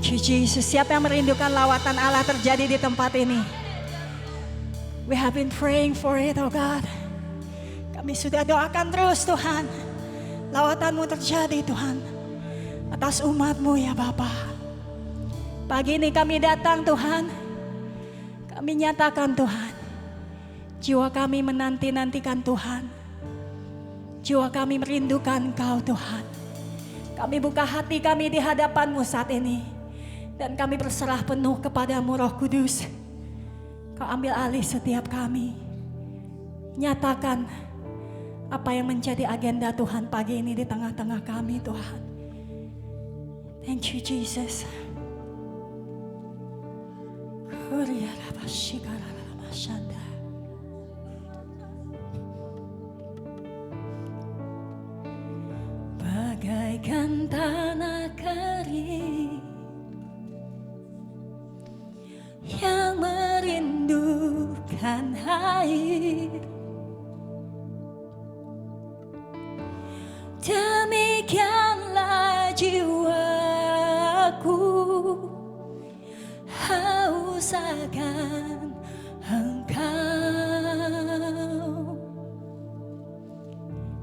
Thank you Jesus. Siapa yang merindukan lawatan Allah terjadi di tempat ini? We have been praying for it, oh God. Kami sudah doakan terus Tuhan. Lawatan-Mu terjadi Tuhan. Atas umat-Mu ya Bapa. Pagi ini kami datang Tuhan. Kami nyatakan Tuhan. Jiwa kami menanti-nantikan Tuhan. Jiwa kami merindukan Engkau Tuhan. Kami buka hati kami di hadapan-Mu saat ini. Dan kami berserah penuh kepada-Mu Roh Kudus. Kau ambil alih setiap kami. Nyatakan apa yang menjadi agenda Tuhan pagi ini di tengah-tengah kami Tuhan. Thank you Jesus. Bagaikan tanah kering yang merindukan air, demikianlah jiwaku haus akan Engkau.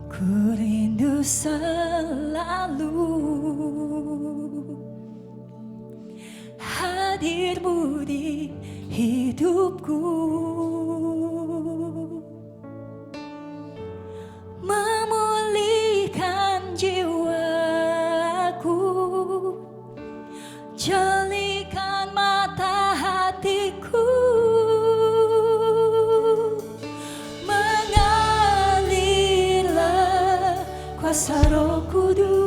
Ku rindu selalu hadir-Mu di hidupku, memulihkan jiwaku, jelikan mata hatiku, mengalirlah kuasa Roh Kudus,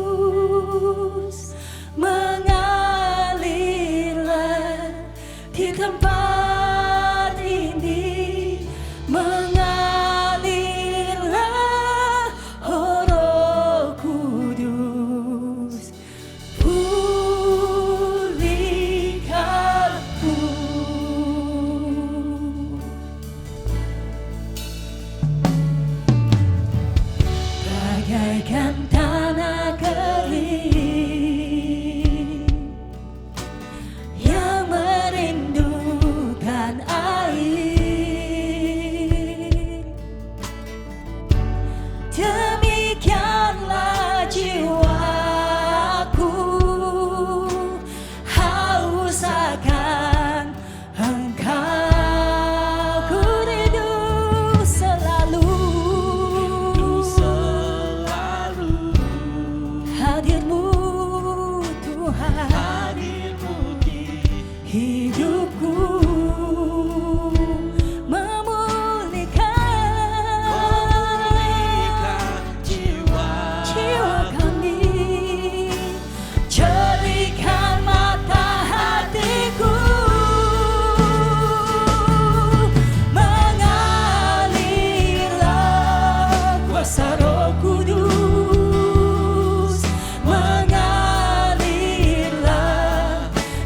di tempat ini, mengalirlah oh Roh Kudus, pulihkanku. Bagaikan tanah kering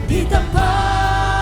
di tempat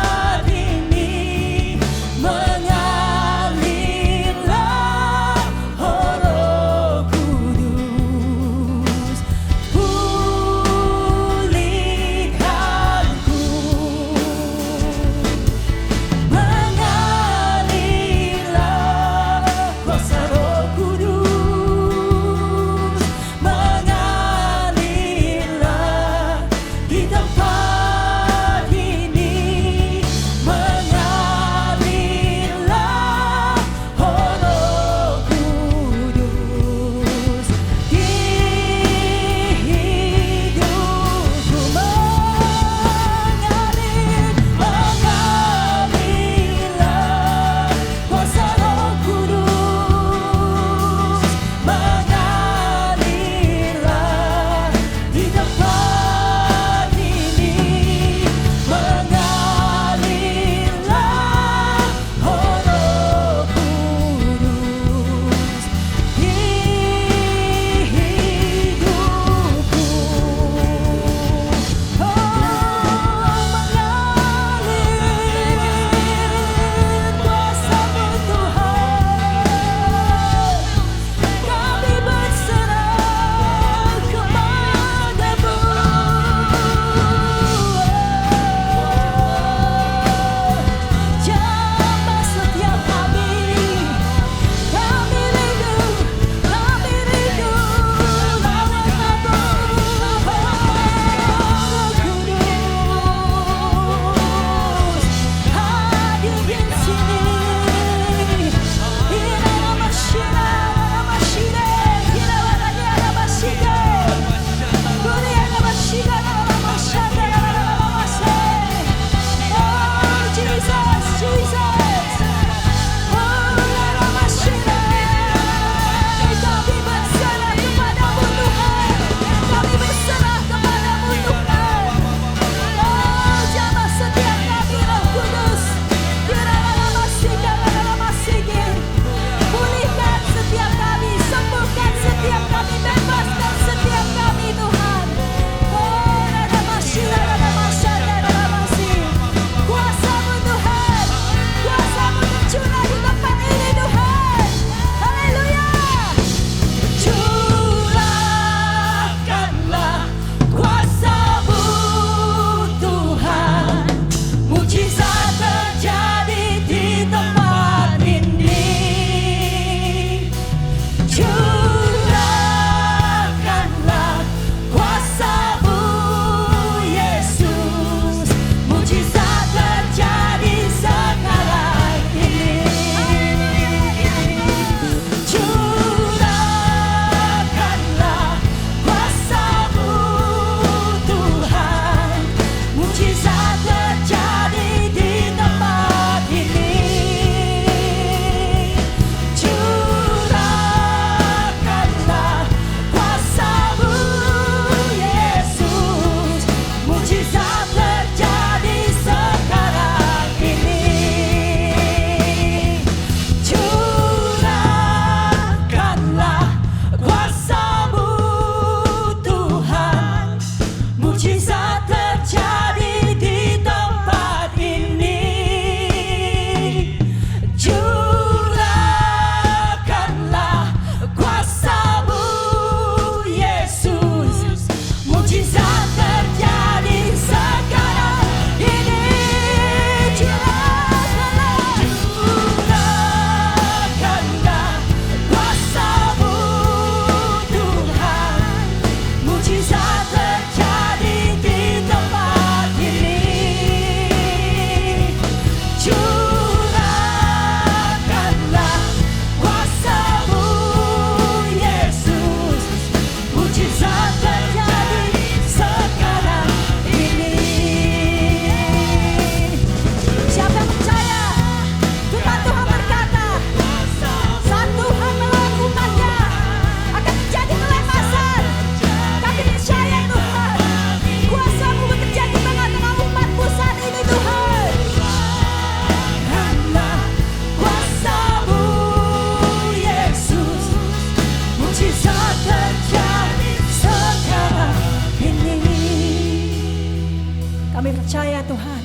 Kami percaya Tuhan,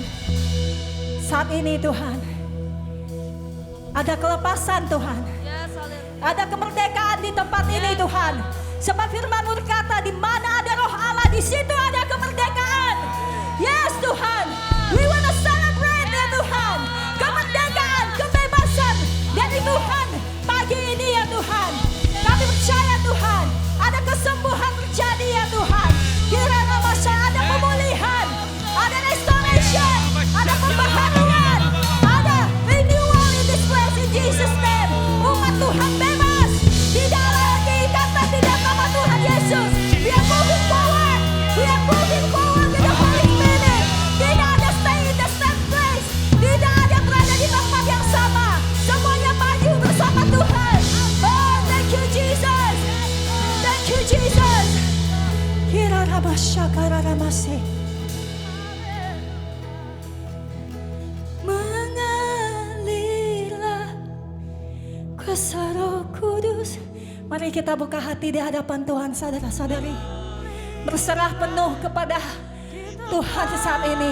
saat ini Tuhan, ada kelepasan Tuhan. Ada kemerdekaan di tempat ini Tuhan. Sebab firman-Mu berkata, di mana ada roh Allah, di situ ada kemerdekaan. Yes Tuhan, we want to celebrate ya Tuhan. Kemerdekaan, kebebasan dari Tuhan pagi ini ya Tuhan. Kami percaya Tuhan, ada kesembuhan terjadi ya Tuhan. Kiranya masa ada pemulihan, ada restoration, ada pembaharuan, ada renewal in this place in Jesus name. Umat Tuhan bebas, tidak lagi ikatan di dalam nama Tuhan Yesus. We are moving forward, we are moving forward with the Holy Spirit. Tidak ada stay in the same place, tidak ada berada di tempat yang sama. Semuanya maju bersama Tuhan. Oh, thank you Jesus, thank you Jesus. Kira rabasyakara ramase. Mengalirlah kuasa Roh Kudus. Mari kita buka hati di hadapan Tuhan, saudara-saudari. Berserah penuh kepada Tuhan saat ini.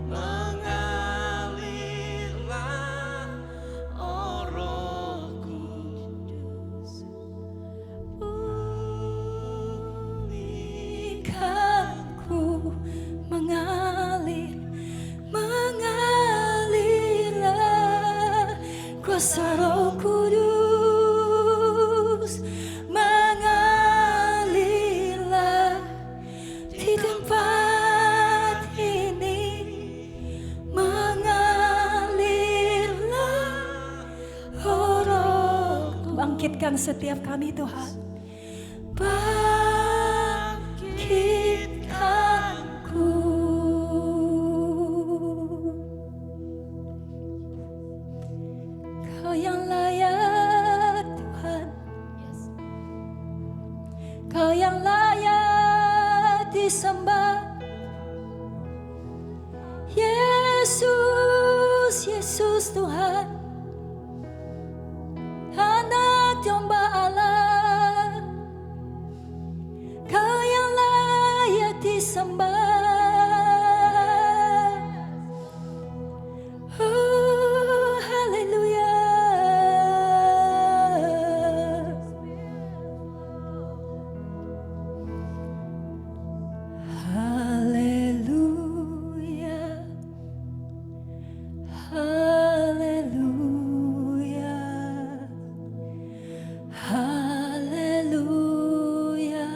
Mengalirlah, oh Roh Kudus, Pulihkanku, mengalirlah kuasa Roh Kudus, mengalirlah di tempat ini, mengalirlah, oh Roh. Bangkitkan setiap kami Tuhan, bangkitkanku. Kau yang layak Tuhan, Kau yang layak disembah. Yesus, Yesus Tuhan, Anak domba Allah. Kau yang layak disembah. Oh, haleluya. Haleluya. Haleluya. Haleluya. Haleluya.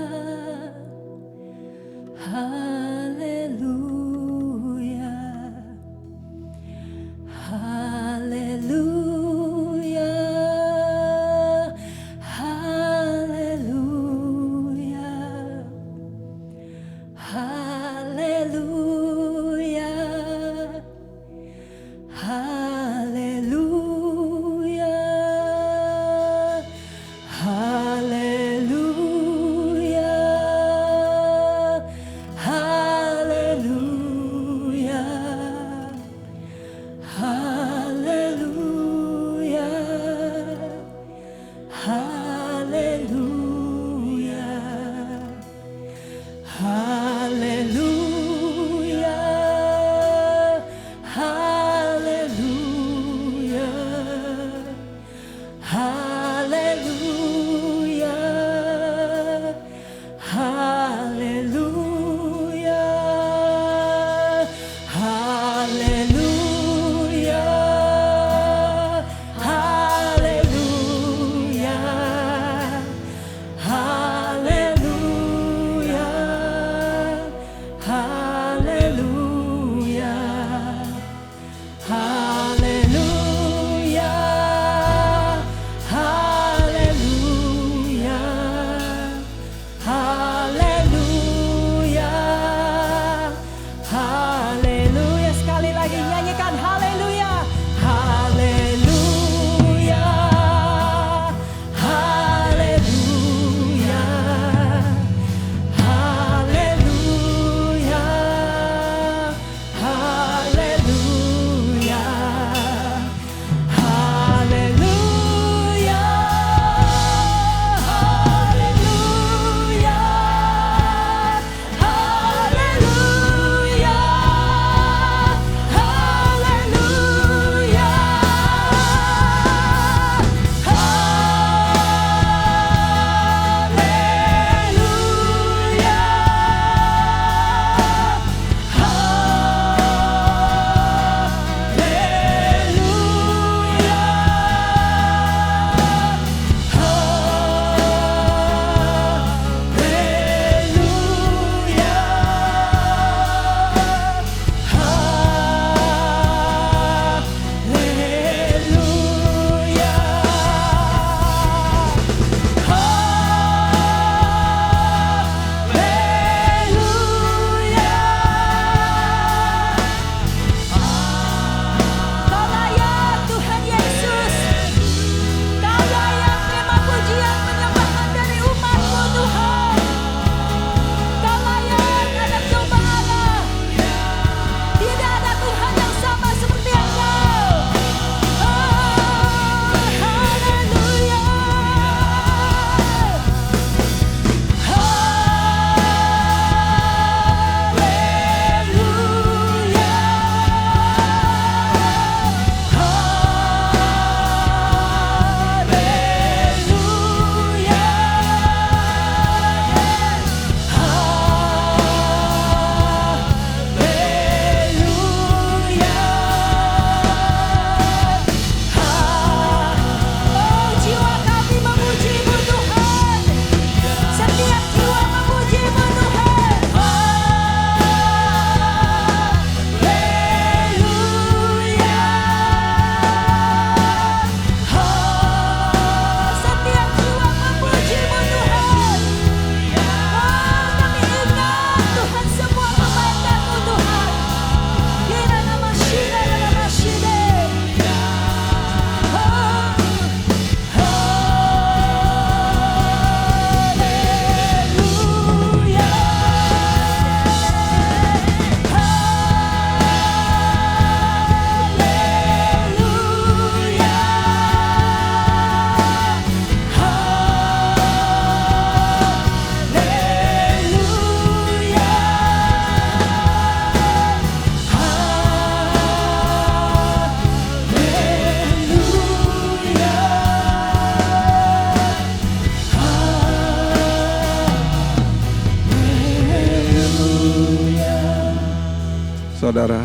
Saudara,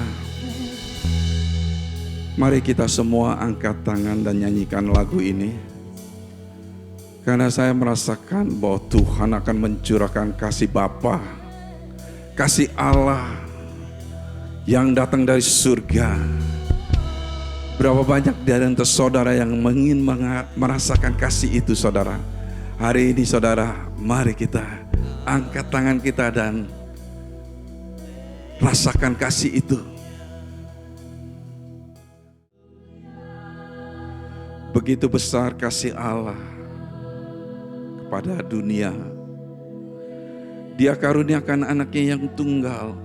mari kita semua angkat tangan dan nyanyikan lagu ini. Karena saya merasakan bahwa Tuhan akan mencurahkan kasih Bapa, kasih Allah yang datang dari surga. Berapa banyak dari antara saudara yang ingin merasakan kasih itu, saudara. Hari ini saudara, mari kita angkat tangan kita dan rasakan kasih itu. Begitu besar kasih Allah kepada dunia. Dia karuniakan anaknya yang tunggal,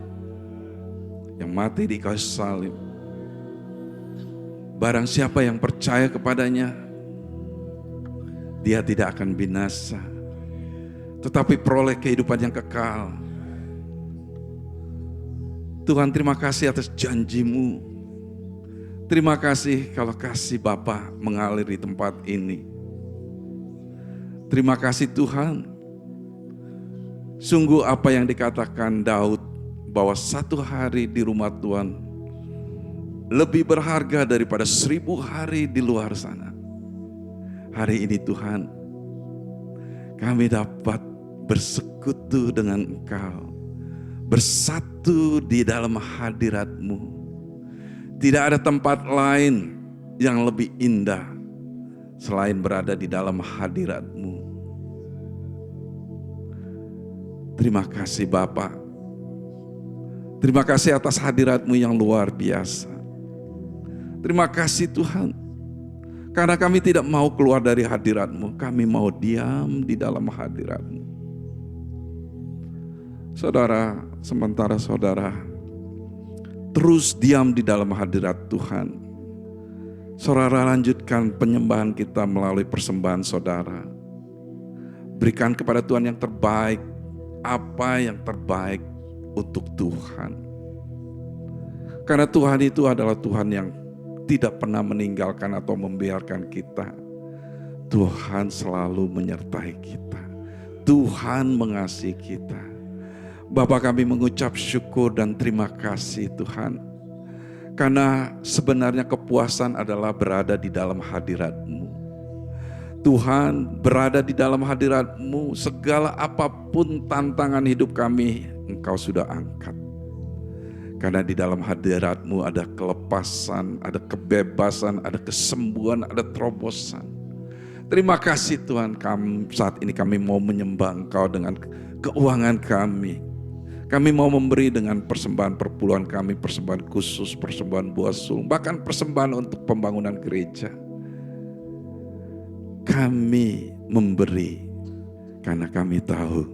yang mati di kayu salib. Barang siapa yang percaya kepadanya, dia tidak akan binasa, tetapi peroleh kehidupan yang kekal. Tuhan, terima kasih atas janji-Mu. Terima kasih kalau kasih Bapa mengalir di tempat ini. Terima kasih Tuhan. Sungguh apa yang dikatakan Daud, bahwa satu hari di rumah Tuhan lebih berharga daripada 1000 hari di luar sana. Hari ini Tuhan, kami dapat bersekutu dengan Engkau, bersatu di dalam hadirat-Mu. Tidak ada tempat lain yang lebih indah selain berada di dalam hadirat-Mu. Terima kasih Bapa. Terima kasih atas hadirat-Mu yang luar biasa. Terima kasih Tuhan, karena kami tidak mau keluar dari hadirat-Mu, kami mau diam di dalam hadirat-Mu. Saudara, sementara saudara terus diam di dalam hadirat Tuhan, saudara lanjutkan penyembahan kita melalui persembahan saudara. Berikan kepada Tuhan yang terbaik, apa yang terbaik untuk Tuhan. Karena Tuhan itu adalah Tuhan yang tidak pernah meninggalkan atau membiarkan kita. Tuhan selalu menyertai kita. Tuhan mengasihi kita. Bapa, kami mengucap syukur dan terima kasih Tuhan. Karena sebenarnya kepuasan adalah berada di dalam hadirat-Mu. Tuhan, berada di dalam hadirat-Mu, segala apapun tantangan hidup kami, Engkau sudah angkat. Karena di dalam hadirat-Mu ada kelepasan, ada kebebasan, ada kesembuhan, ada terobosan. Terima kasih Tuhan, saat ini kami mau menyembah Engkau dengan keuangan kami. Kami mau memberi dengan persembahan perpuluhan kami, persembahan khusus, persembahan buah sulung, bahkan persembahan untuk pembangunan gereja. Kami memberi karena kami tahu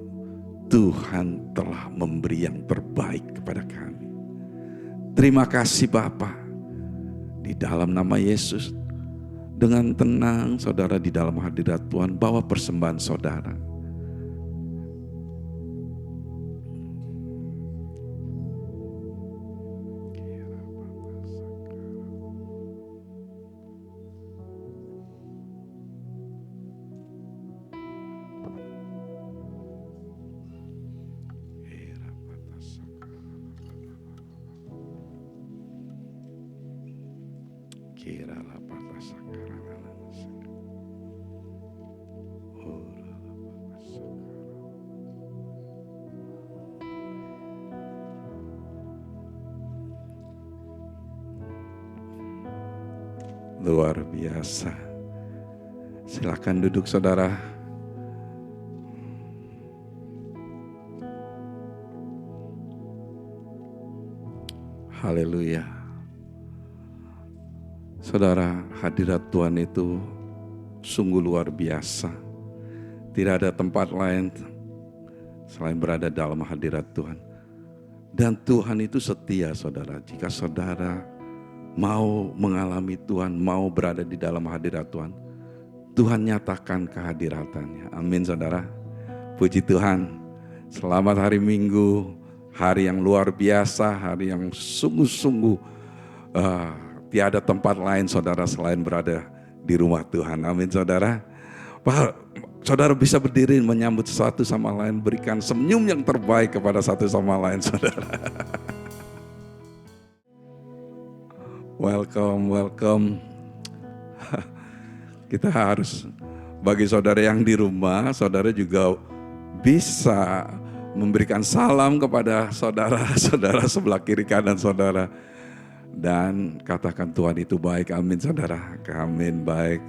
Tuhan telah memberi yang terbaik kepada kami. Terima kasih Bapa. Di dalam nama Yesus, dengan tenang saudara di dalam hadirat Tuhan, bawa persembahan saudara. Luar biasa. Silakan duduk saudara. Haleluya. Saudara, hadirat Tuhan itu sungguh luar biasa. Tidak ada tempat lain selain berada dalam hadirat Tuhan. Dan Tuhan itu setia saudara. Jika saudara mau mengalami Tuhan, mau berada di dalam hadirat Tuhan, Tuhan nyatakan kehadirannya. Amin saudara. Puji Tuhan. Selamat hari Minggu, hari yang luar biasa, hari yang sungguh-sungguh tiada tempat lain saudara selain berada di rumah Tuhan. Amin saudara. Saudara bisa berdiri menyambut satu sama lain, berikan senyum yang terbaik kepada satu sama lain saudara. welcome. Kita harus, bagi saudara yang di rumah, saudara juga bisa memberikan salam kepada saudara-saudara sebelah kiri kanan saudara. Dan katakan Tuhan itu baik, amin saudara, amin baik.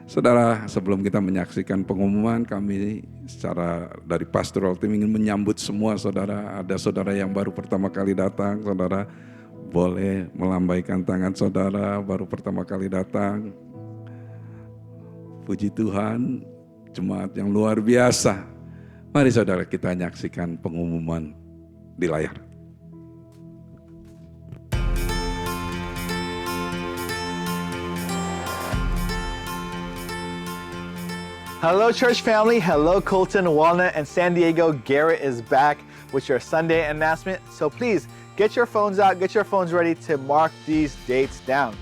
Saudara, sebelum kita menyaksikan pengumuman, kami secara dari Pastoral Team ingin menyambut semua saudara. Ada saudara yang baru pertama kali datang, saudara boleh melambaikan tangan saudara, baru pertama kali datang. Puji Tuhan, jemaat yang luar biasa. Mari saudara kita menyaksikan pengumuman di layar. Hello, church family. Hello, Colton, Walnut, and San Diego. Garrett is back with your Sunday announcement. So please get your phones out, get your phones ready to mark these dates down.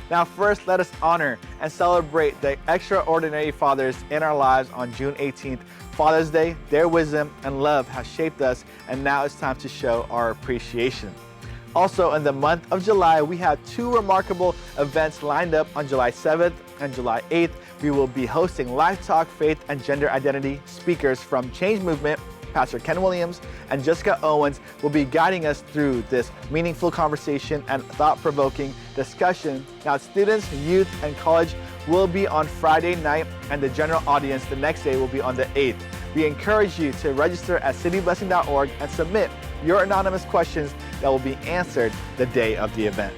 Now, first, let us honor and celebrate the extraordinary fathers in our lives on June 18th. Father's Day, their wisdom and love has shaped us, and now it's time to show our appreciation. Also, in the month of July, we have two remarkable events lined up on July 7th and July 8th. We will be hosting Life Talk, Faith, and Gender Identity speakers from Change Movement. Pastor Ken Williams and Jessica Owens will be guiding us through this meaningful conversation and thought-provoking discussion. Now, students, youth, and college will be on Friday night, and the general audience the next day will be on the 8th. We encourage you to register at cityblessing.org and submit your anonymous questions that will be answered the day of the event.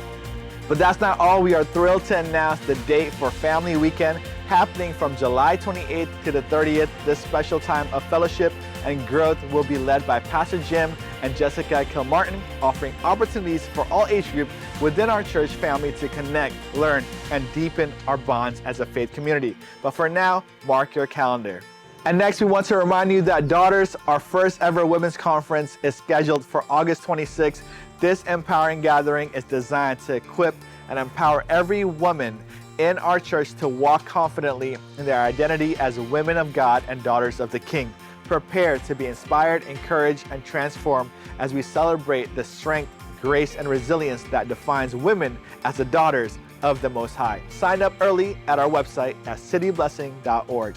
But that's not all. We are thrilled to announce the date for Family Weekend happening from July 28th to the 30th. This special time of fellowship and growth will be led by Pastor Jim and Jessica Kilmartin, offering opportunities for all age groups within our church family to connect, learn, and deepen our bonds as a faith community. But for now, mark your calendar. And next, we want to remind you that Daughters, our first ever women's conference, is scheduled for August 26th. This empowering gathering is designed to equip and empower every woman in our church to walk confidently in their identity as women of God and daughters of the King. Prepare to be inspired, encouraged, and transformed as we celebrate the strength, grace, and resilience that defines women as the daughters of the Most High. Sign up early at our website at cityblessing.org.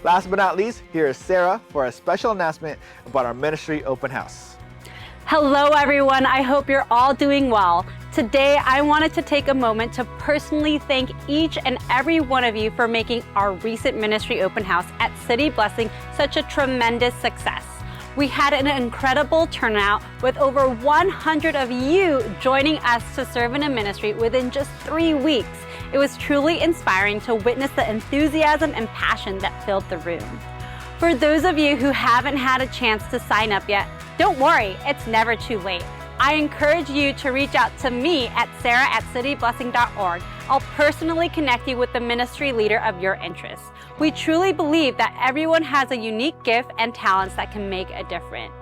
Last but not least, here is Sarah for a special announcement about our ministry open house. Hello, everyone. I hope you're all doing well. Today, I wanted to take a moment to personally thank each and every one of you for making our recent ministry open house at City Blessing such a tremendous success. We had an incredible turnout with over 100 of you joining us to serve in a ministry within just 3 weeks. It was truly inspiring to witness the enthusiasm and passion that filled the room. For those of you who haven't had a chance to sign up yet, don't worry, it's never too late. I encourage you to reach out to me at sarah@cityblessing.org. I'll personally connect you with the ministry leader of your interests. We truly believe that everyone has a unique gift and talents that can make a difference.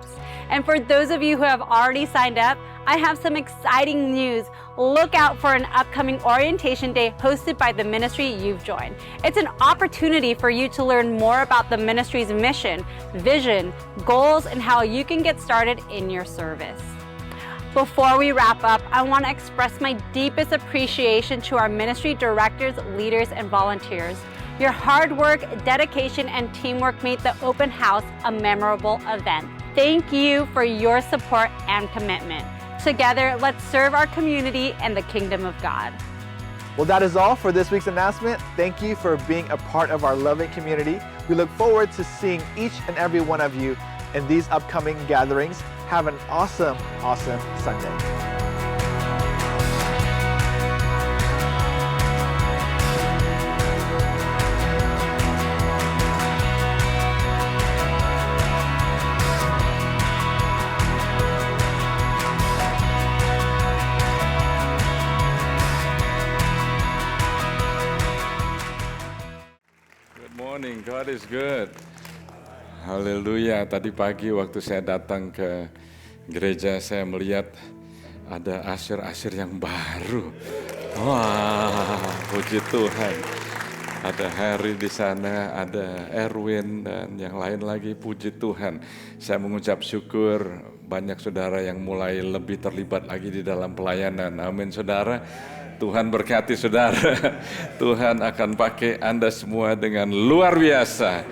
And for those of you who have already signed up, I have some exciting news. Look out for an upcoming orientation day hosted by the ministry you've joined. It's an opportunity for you to learn more about the ministry's mission, vision, goals, and how you can get started in your service. Before we wrap up, I want to express my deepest appreciation to our ministry directors, leaders, and volunteers. Your hard work, dedication, and teamwork made the open house a memorable event. Thank you for your support and commitment. Together, let's serve our community and the kingdom of God. Well, that is all for this week's announcement. Thank you for being a part of our loving community. We look forward to seeing each and every one of you in these upcoming gatherings. Have an awesome, awesome Sunday. Good morning, God is good. Haleluya. Tadi pagi waktu saya datang ke gereja, saya melihat ada asyir-asyir yang baru. Wah, puji Tuhan. Ada Harry di sana, ada Erwin dan yang lain lagi, puji Tuhan. Saya mengucap syukur banyak saudara yang mulai lebih terlibat lagi di dalam pelayanan. Amin saudara. Tuhan berkati saudara. Tuhan akan pakai Anda semua dengan luar biasa.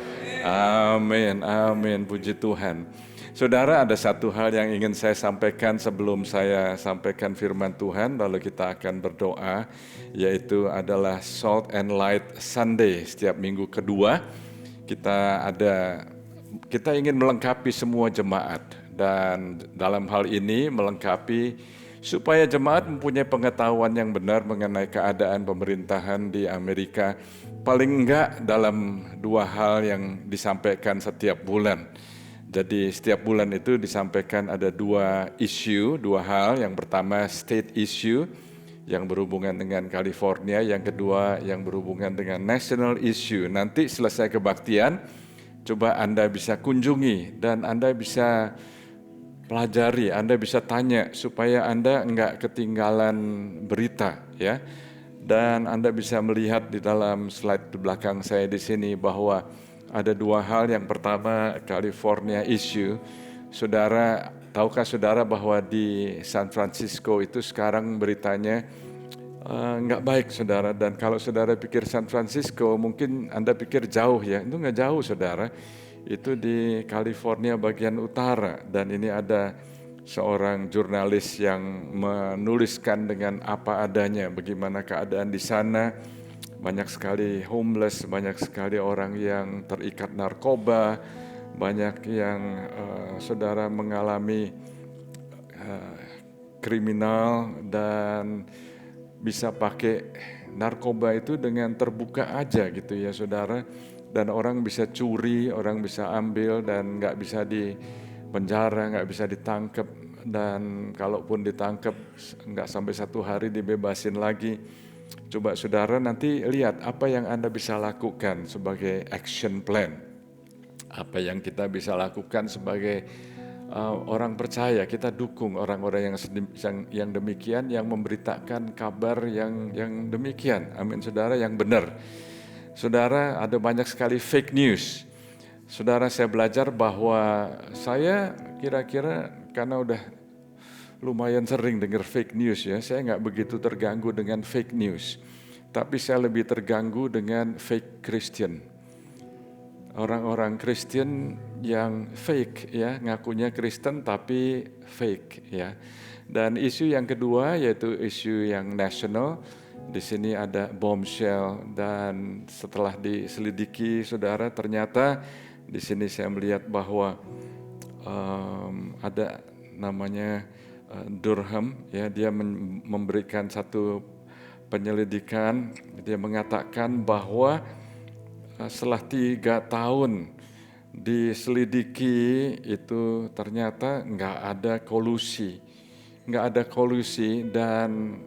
Amin, amin, puji Tuhan. Saudara, ada satu hal yang ingin saya sampaikan sebelum saya sampaikan firman Tuhan, lalu kita akan berdoa, yaitu adalah Salt and Light Sunday. Setiap minggu kedua, kita ingin melengkapi semua jemaat, dan dalam hal ini melengkapi supaya jemaat mempunyai pengetahuan yang benar mengenai keadaan pemerintahan di Amerika, paling enggak dalam 2 hal yang disampaikan setiap bulan. Jadi setiap bulan itu disampaikan ada 2 isu, 2 hal. Yang pertama state issue yang berhubungan dengan California, yang kedua yang berhubungan dengan national issue. Nanti selesai kebaktian, coba Anda bisa kunjungi dan Anda bisa pelajari, Anda bisa tanya supaya Anda enggak ketinggalan berita, ya. Dan Anda bisa melihat di dalam slide di belakang saya di sini bahwa ada 2 hal. Yang pertama California issue. Saudara, tahukah saudara bahwa di San Francisco itu sekarang beritanya nggak baik, saudara. Dan kalau saudara pikir San Francisco, mungkin Anda pikir jauh, ya. Itu nggak jauh, saudara. Itu di California bagian utara. Dan ini ada seorang jurnalis yang menuliskan dengan apa adanya bagaimana keadaan di sana. Banyak sekali homeless, banyak sekali orang yang terikat narkoba, banyak yang saudara mengalami kriminal dan bisa pakai narkoba itu dengan terbuka aja gitu ya saudara. Dan orang bisa curi, orang bisa ambil dan nggak bisa di penjara, nggak bisa ditangkap. Dan kalaupun ditangkap nggak sampai 1 hari dibebasin lagi. Coba saudara nanti lihat apa yang Anda bisa lakukan sebagai action plan. Apa yang kita bisa lakukan sebagai orang percaya. Kita dukung orang-orang yang demikian, yang memberitakan kabar yang demikian. Amin saudara, yang benar. Saudara, ada banyak sekali fake news. Saudara, saya belajar bahwa saya kira-kira karena udah lumayan sering dengar fake news, ya. Saya nggak begitu terganggu dengan fake news, tapi saya lebih terganggu dengan fake Christian. Orang-orang Kristen yang fake, ya, ngakunya Kristen tapi fake, ya. Dan isu yang kedua yaitu isu yang nasional. Di sini ada bombshell, dan setelah diselidiki, saudara, ternyata di sini saya melihat bahwa ada namanya Durham, ya, dia memberikan satu penyelidikan. Dia mengatakan bahwa setelah 3 tahun diselidiki itu ternyata nggak ada kolusi, dan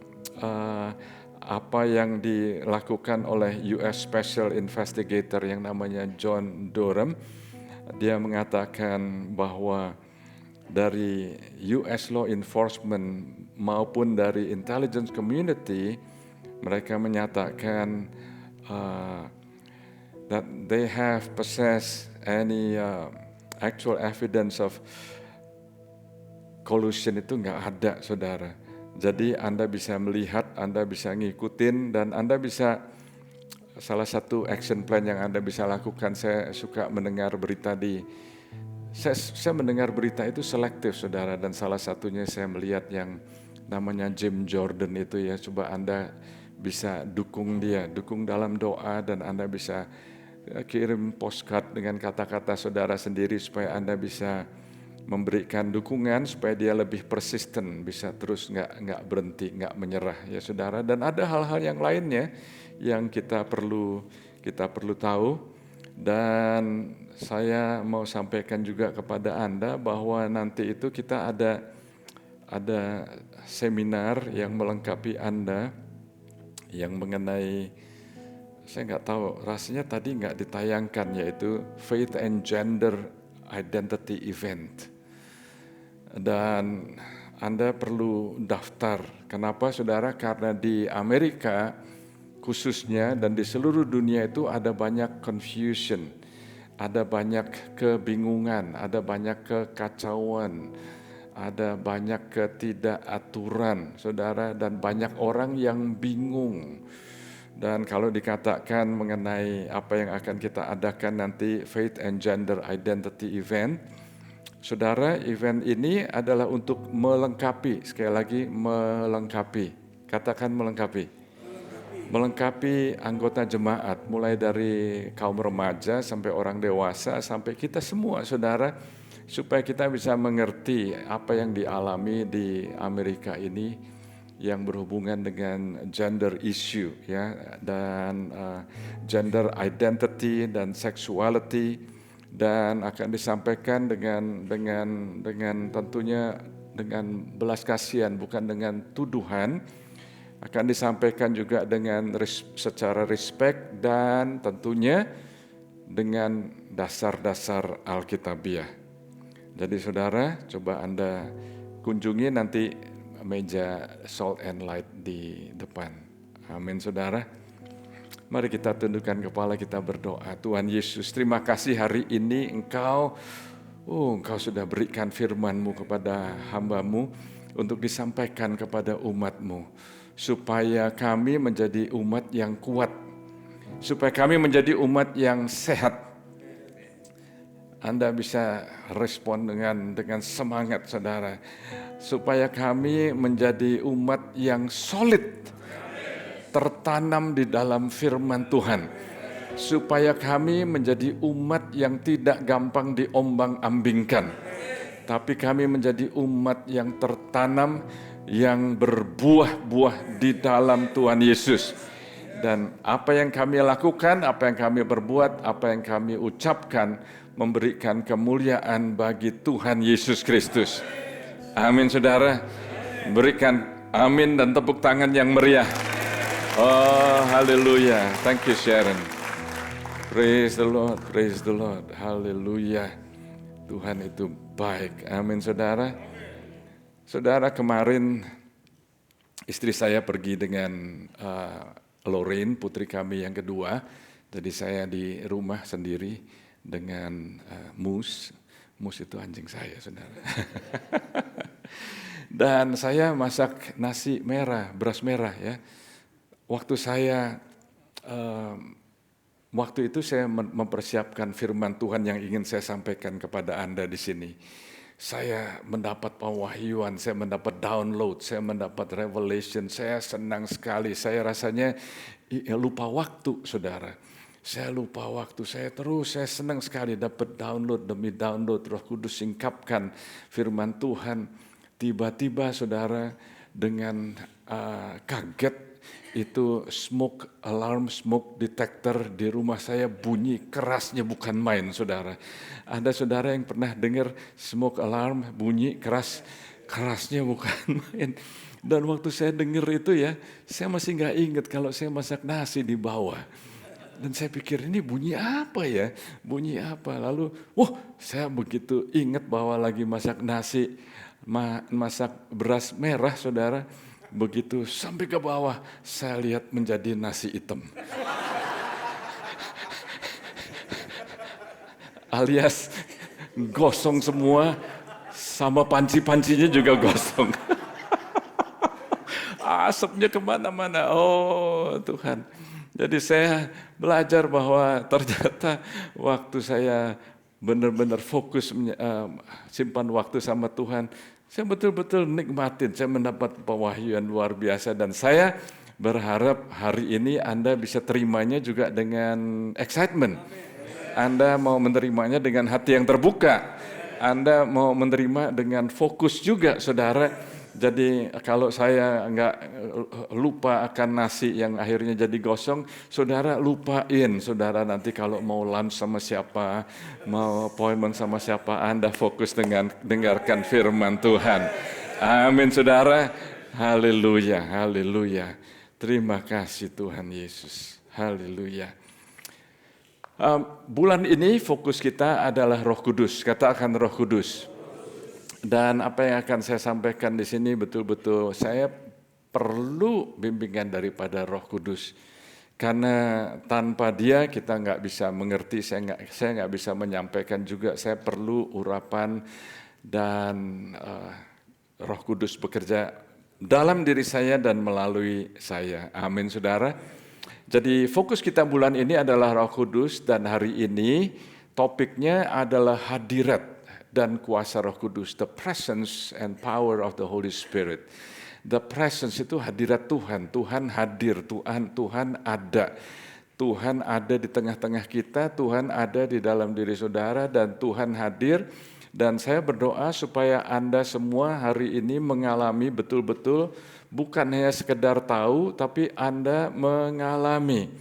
apa yang dilakukan oleh US Special Investigator yang namanya John Durham, dia mengatakan bahwa dari US law enforcement maupun dari intelligence community, mereka menyatakan that they have possessed any actual evidence of collusion. Itu nggak ada, saudara. Jadi Anda bisa melihat, Anda bisa ngikutin, dan Anda bisa, salah satu action plan yang Anda bisa lakukan, saya suka mendengar berita saya mendengar berita itu selektif, saudara, dan salah satunya saya melihat yang namanya Jim Jordan itu, ya. Coba Anda bisa dukung dia, dukung dalam doa, dan Anda bisa kirim postcard dengan kata-kata saudara sendiri supaya Anda bisa memberikan dukungan supaya dia lebih persisten, bisa terus nggak berhenti, nggak menyerah, ya saudara. Dan ada hal-hal yang lainnya yang kita perlu tahu. Dan saya mau sampaikan juga kepada Anda bahwa nanti itu kita ada seminar yang melengkapi Anda yang mengenai, saya nggak tahu rasanya tadi nggak ditayangkan, yaitu Faith and Gender Identity Event. Dan Anda perlu daftar. Kenapa, saudara? Karena di Amerika khususnya dan di seluruh dunia itu ada banyak confusion, ada banyak kebingungan, ada banyak kekacauan, ada banyak ketidakaturan, saudara, dan banyak orang yang bingung. Dan kalau dikatakan mengenai apa yang akan kita adakan nanti, Faith and Gender Identity Event, saudara, event ini adalah untuk melengkapi, sekali lagi melengkapi, katakan melengkapi. Melengkapi anggota jemaat, mulai dari kaum remaja sampai orang dewasa, sampai kita semua, saudara, supaya kita bisa mengerti apa yang dialami di Amerika ini yang berhubungan dengan gender issue, ya, dan gender identity dan sexuality, dan akan disampaikan dengan tentunya dengan belas kasihan, bukan dengan tuduhan. Akan disampaikan juga dengan secara respect dan tentunya dengan dasar-dasar Alkitabiah. Jadi saudara, coba Anda kunjungi nanti meja Salt and Light di depan. Amin saudara. Mari kita tundukkan kepala, kita berdoa. Tuhan Yesus, terima kasih hari ini Engkau sudah berikan firman-Mu kepada hamba-Mu untuk disampaikan kepada umat-Mu. Supaya kami menjadi umat yang kuat, supaya kami menjadi umat yang sehat. Anda bisa respon dengan semangat saudara, supaya kami menjadi umat yang solid, tertanam di dalam firman Tuhan, supaya kami menjadi umat yang tidak gampang diombang-ambingkan, tapi kami menjadi umat yang tertanam, yang berbuah-buah di dalam Tuhan Yesus. Dan apa yang kami lakukan, apa yang kami perbuat, apa yang kami ucapkan, memberikan kemuliaan bagi Tuhan Yesus Kristus. Amin saudara. Berikan amin dan tepuk tangan yang meriah. Oh haleluya. Thank you Sharon. Praise the Lord, praise the Lord. Haleluya. Tuhan itu baik. Amin saudara. Saudara, kemarin istri saya pergi dengan Lorraine, putri kami yang kedua. Jadi saya di rumah sendiri dengan Mus. Mus itu anjing saya, saudara. Dan saya masak nasi merah, beras merah ya. Waktu itu saya mempersiapkan firman Tuhan yang ingin saya sampaikan kepada Anda di sini. Saya mendapat pewahyuan, saya mendapat download, saya mendapat revelation, saya senang sekali. Saya rasanya lupa waktu, saudara. Saya lupa waktu, saya senang sekali dapat download demi download. Roh Kudus singkapkan firman Tuhan. Tiba-tiba, saudara, dengan kaget, itu smoke alarm, smoke detector di rumah saya bunyi kerasnya bukan main, saudara. Ada saudara yang pernah dengar smoke alarm bunyi kerasnya bukan main. Dan waktu saya dengar itu ya, saya masih nggak ingat kalau saya masak nasi di bawah. Dan saya pikir ini bunyi apa ya? Bunyi apa? Lalu, saya begitu ingat bahwa lagi masak nasi, masak beras merah, saudara. Begitu sampai ke bawah, saya lihat menjadi nasi hitam. Alias gosong semua, sama panci-pancinya juga gosong. Asapnya kemana-mana, oh Tuhan. Jadi saya belajar bahwa ternyata waktu saya benar-benar fokus simpan waktu sama Tuhan, saya betul-betul nikmatin, saya mendapat pewahyuan luar biasa. Dan saya berharap hari ini Anda bisa terimanya juga dengan excitement. Anda mau menerimanya dengan hati yang terbuka. Anda mau menerima dengan fokus juga, saudara. Jadi kalau saya nggak lupa akan nasi yang akhirnya jadi gosong, saudara lupain, saudara nanti kalau mau lunch sama siapa, mau appointment sama siapa, Anda fokus dengan dengarkan firman Tuhan. Amin saudara, haleluya, haleluya. Terima kasih Tuhan Yesus, haleluya. Bulan ini fokus kita adalah Roh Kudus, katakan Roh Kudus. Dan apa yang akan saya sampaikan di sini betul-betul saya perlu bimbingan daripada Roh Kudus. Karena tanpa Dia kita nggak bisa mengerti, saya nggak bisa menyampaikan juga. Saya perlu urapan dan Roh Kudus bekerja dalam diri saya dan melalui saya. Amin, saudara. Jadi fokus kita bulan ini adalah Roh Kudus, dan hari ini topiknya adalah hadirat dan kuasa Roh Kudus, the presence and power of the Holy Spirit. The presence itu hadirat Tuhan, Tuhan hadir, Tuhan ada. Tuhan ada di tengah-tengah kita, Tuhan ada di dalam diri saudara, dan Tuhan hadir. Dan saya berdoa supaya Anda semua hari ini mengalami betul-betul, bukan hanya sekedar tahu, tapi Anda mengalami.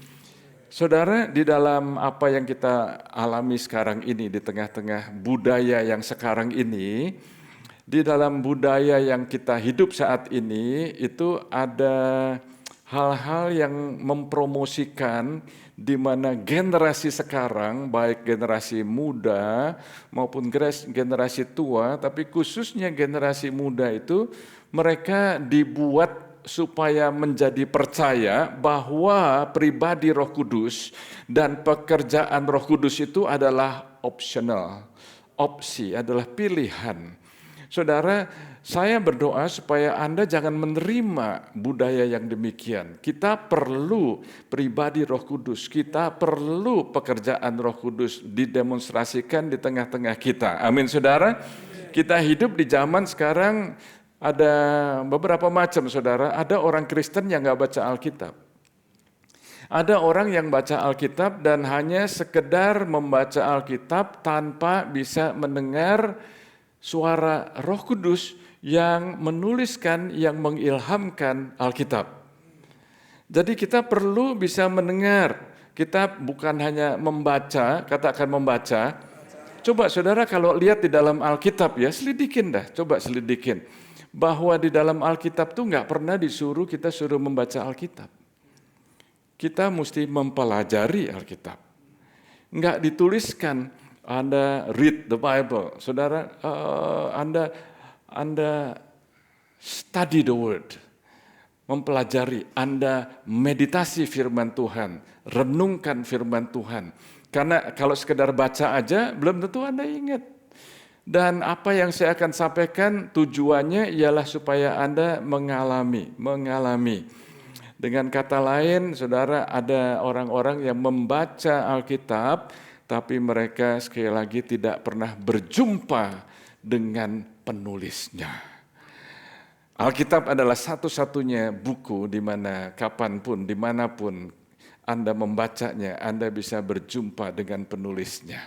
Saudara, di dalam apa yang kita alami sekarang ini, di tengah-tengah budaya yang sekarang ini, di dalam budaya yang kita hidup saat ini, itu ada hal-hal yang mempromosikan di mana generasi sekarang, baik generasi muda maupun generasi tua, tapi khususnya generasi muda itu, mereka dibuat supaya menjadi percaya bahwa pribadi Roh Kudus dan pekerjaan Roh Kudus itu adalah optional, opsi, adalah pilihan. Saudara, saya berdoa supaya Anda jangan menerima budaya yang demikian. Kita perlu pribadi Roh Kudus, kita perlu pekerjaan Roh Kudus didemonstrasikan di tengah-tengah kita. Amin, saudara. Kita hidup di zaman sekarang ada beberapa macam, saudara. Ada orang Kristen yang nggak baca Alkitab. Ada orang yang baca Alkitab dan hanya sekedar membaca Alkitab tanpa bisa mendengar suara Roh Kudus yang menuliskan, yang mengilhamkan Alkitab. Jadi kita perlu bisa mendengar. Kita bukan hanya membaca, katakan membaca. Coba saudara kalau lihat di dalam Alkitab ya, selidikin dah, coba selidikin. Bahwa di dalam Alkitab tuh nggak pernah disuruh kita suruh membaca Alkitab. Kita mesti mempelajari Alkitab. Nggak dituliskan, Anda read the Bible, saudara, Anda study the word, mempelajari, Anda meditasi firman Tuhan, renungkan firman Tuhan. Karena kalau sekedar baca aja, belum tentu Anda ingat. Dan apa yang saya akan sampaikan tujuannya ialah supaya Anda mengalami. Dengan kata lain, saudara, ada orang-orang yang membaca Alkitab, tapi mereka sekali lagi tidak pernah berjumpa dengan penulisnya. Alkitab adalah satu-satunya buku di mana kapanpun, dimanapun Anda membacanya, Anda bisa berjumpa dengan penulisnya.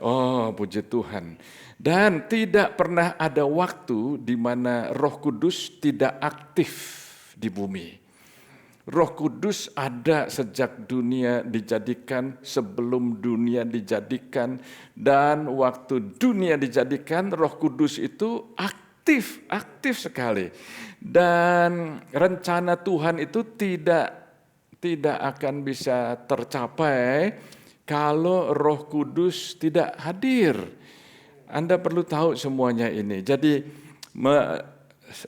Oh, puji Tuhan. Dan tidak pernah ada waktu di mana Roh Kudus tidak aktif di bumi. Roh Kudus ada sejak dunia dijadikan, sebelum dunia dijadikan, dan waktu dunia dijadikan, Roh Kudus itu aktif sekali. Dan rencana Tuhan itu tidak akan bisa tercapai kalau Roh Kudus tidak hadir. Anda perlu tahu semuanya ini. Jadi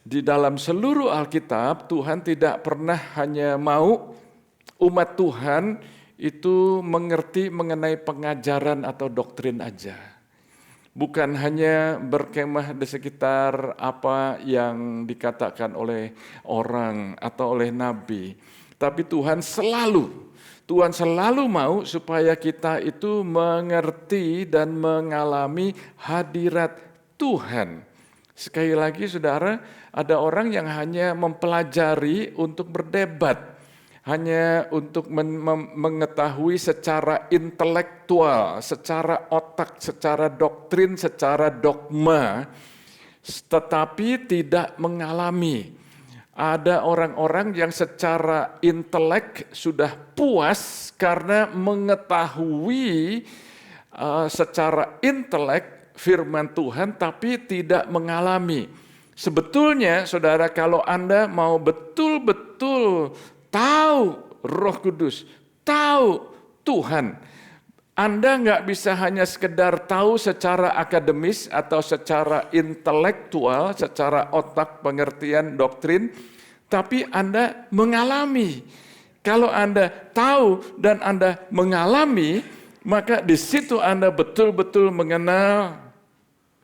di dalam seluruh Alkitab, Tuhan tidak pernah hanya mau umat Tuhan itu mengerti mengenai pengajaran atau doktrin aja. Bukan hanya berkemah di sekitar apa yang dikatakan oleh orang atau oleh nabi. Tapi Tuhan selalu mau supaya kita itu mengerti dan mengalami hadirat Tuhan. Sekali lagi saudara, ada orang yang hanya mempelajari untuk berdebat, hanya untuk mengetahui secara intelektual, secara otak, secara doktrin, secara dogma, tetapi tidak mengalami. Ada orang-orang yang secara intelek sudah puas karena mengetahui secara intelek firman Tuhan, tapi tidak mengalami. Sebetulnya, saudara, kalau Anda mau betul-betul tahu Roh Kudus, tahu Tuhan, Anda nggak bisa hanya sekedar tahu secara akademis atau secara intelektual, secara otak, pengertian, doktrin, tapi Anda mengalami. Kalau Anda tahu dan Anda mengalami, maka di situ Anda betul-betul mengenal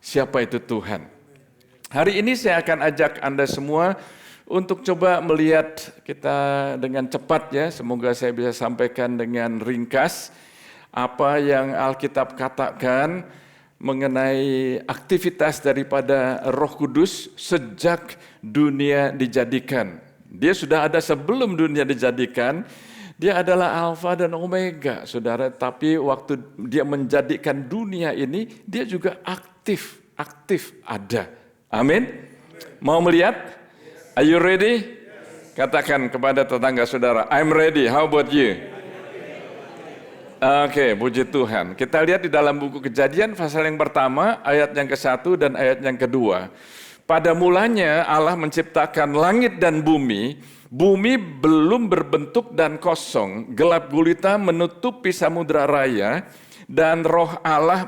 siapa itu Tuhan. Hari ini saya akan ajak Anda semua untuk coba melihat kita dengan cepat ya. Semoga saya bisa sampaikan dengan ringkas apa yang Alkitab katakan mengenai aktivitas daripada Roh Kudus sejak dunia dijadikan. Dia sudah ada sebelum dunia dijadikan. Dia adalah Alfa dan Omega, saudara. Tapi waktu dia menjadikan dunia ini, dia juga aktif ada. Amin. Mau melihat? Are you ready? Katakan kepada tetangga saudara, I'm ready. How about you? Oke, puji Tuhan. Kita lihat di dalam buku Kejadian pasal yang pertama, ayat yang ke-1 dan ayat yang kedua. Pada mulanya Allah menciptakan langit dan bumi. Bumi belum berbentuk dan kosong. Gelap gulita menutupi samudra raya. Dan roh Allah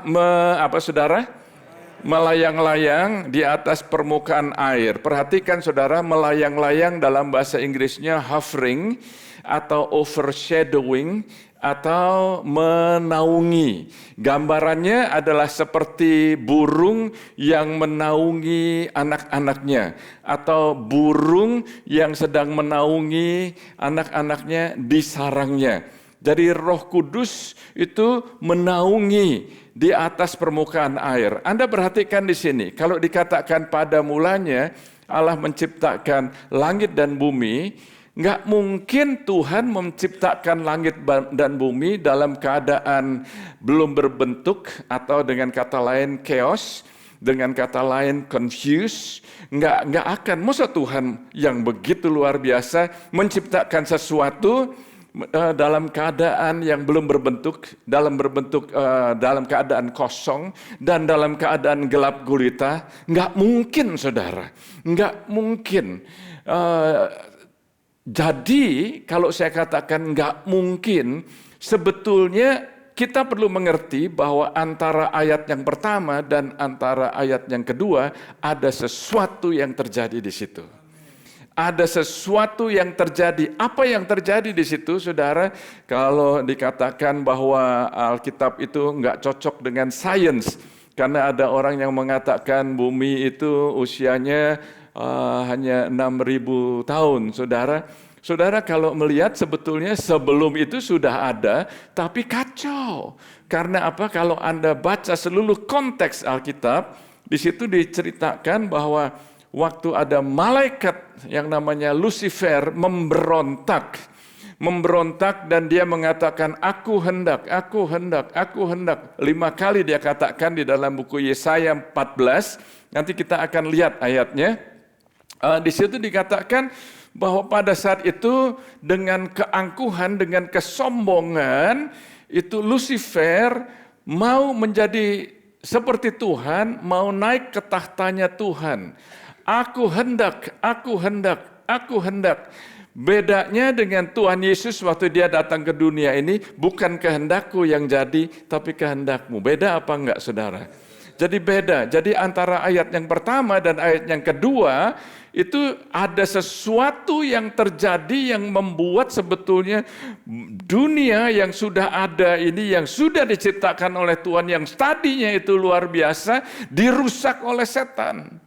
melayang-layang di atas permukaan air. Perhatikan saudara, melayang-layang dalam bahasa Inggrisnya hovering atau overshadowing atau menaungi. Gambarannya adalah seperti burung yang menaungi anak-anaknya atau burung yang sedang menaungi anak-anaknya di sarangnya. Jadi Roh Kudus itu menaungi di atas permukaan air. Anda perhatikan di sini, kalau dikatakan pada mulanya Allah menciptakan langit dan bumi, nggak mungkin Tuhan menciptakan langit dan bumi dalam keadaan belum berbentuk atau dengan kata lain chaos, dengan kata lain confused. Nggak akan. Masa Tuhan yang begitu luar biasa menciptakan sesuatu dalam keadaan yang belum berbentuk, dalam keadaan kosong dan dalam keadaan gelap gulita? Nggak mungkin, saudara, nggak mungkin. Jadi kalau saya katakan nggak mungkin, sebetulnya kita perlu mengerti bahwa antara ayat yang pertama dan antara ayat yang kedua ada sesuatu yang terjadi di situ. Ada sesuatu yang terjadi. Apa yang terjadi di situ, saudara? Kalau dikatakan bahwa Alkitab itu nggak cocok dengan sains, karena ada orang yang mengatakan bumi itu usianya hanya 6.000 tahun, saudara. Saudara kalau melihat sebetulnya sebelum itu sudah ada, tapi kacau. Karena apa? Kalau Anda baca seluruh konteks Alkitab, di situ diceritakan bahwa waktu ada malaikat yang namanya Lucifer memberontak dan dia mengatakan aku hendak. 5 kali dia katakan di dalam buku Yesaya 14. Nanti kita akan lihat ayatnya. Di situ dikatakan bahwa pada saat itu dengan keangkuhan, dengan kesombongan, itu Lucifer mau menjadi seperti Tuhan, mau naik ke tahtanya Tuhan. Aku hendak. Bedanya dengan Tuhan Yesus waktu dia datang ke dunia ini, bukan kehendakku yang jadi, tapi kehendakmu. Beda apa enggak, saudara? Jadi beda. Jadi antara ayat yang pertama dan ayat yang kedua, itu ada sesuatu yang terjadi yang membuat sebetulnya dunia yang sudah ada ini, yang sudah diciptakan oleh Tuhan, yang tadinya itu luar biasa, dirusak oleh setan.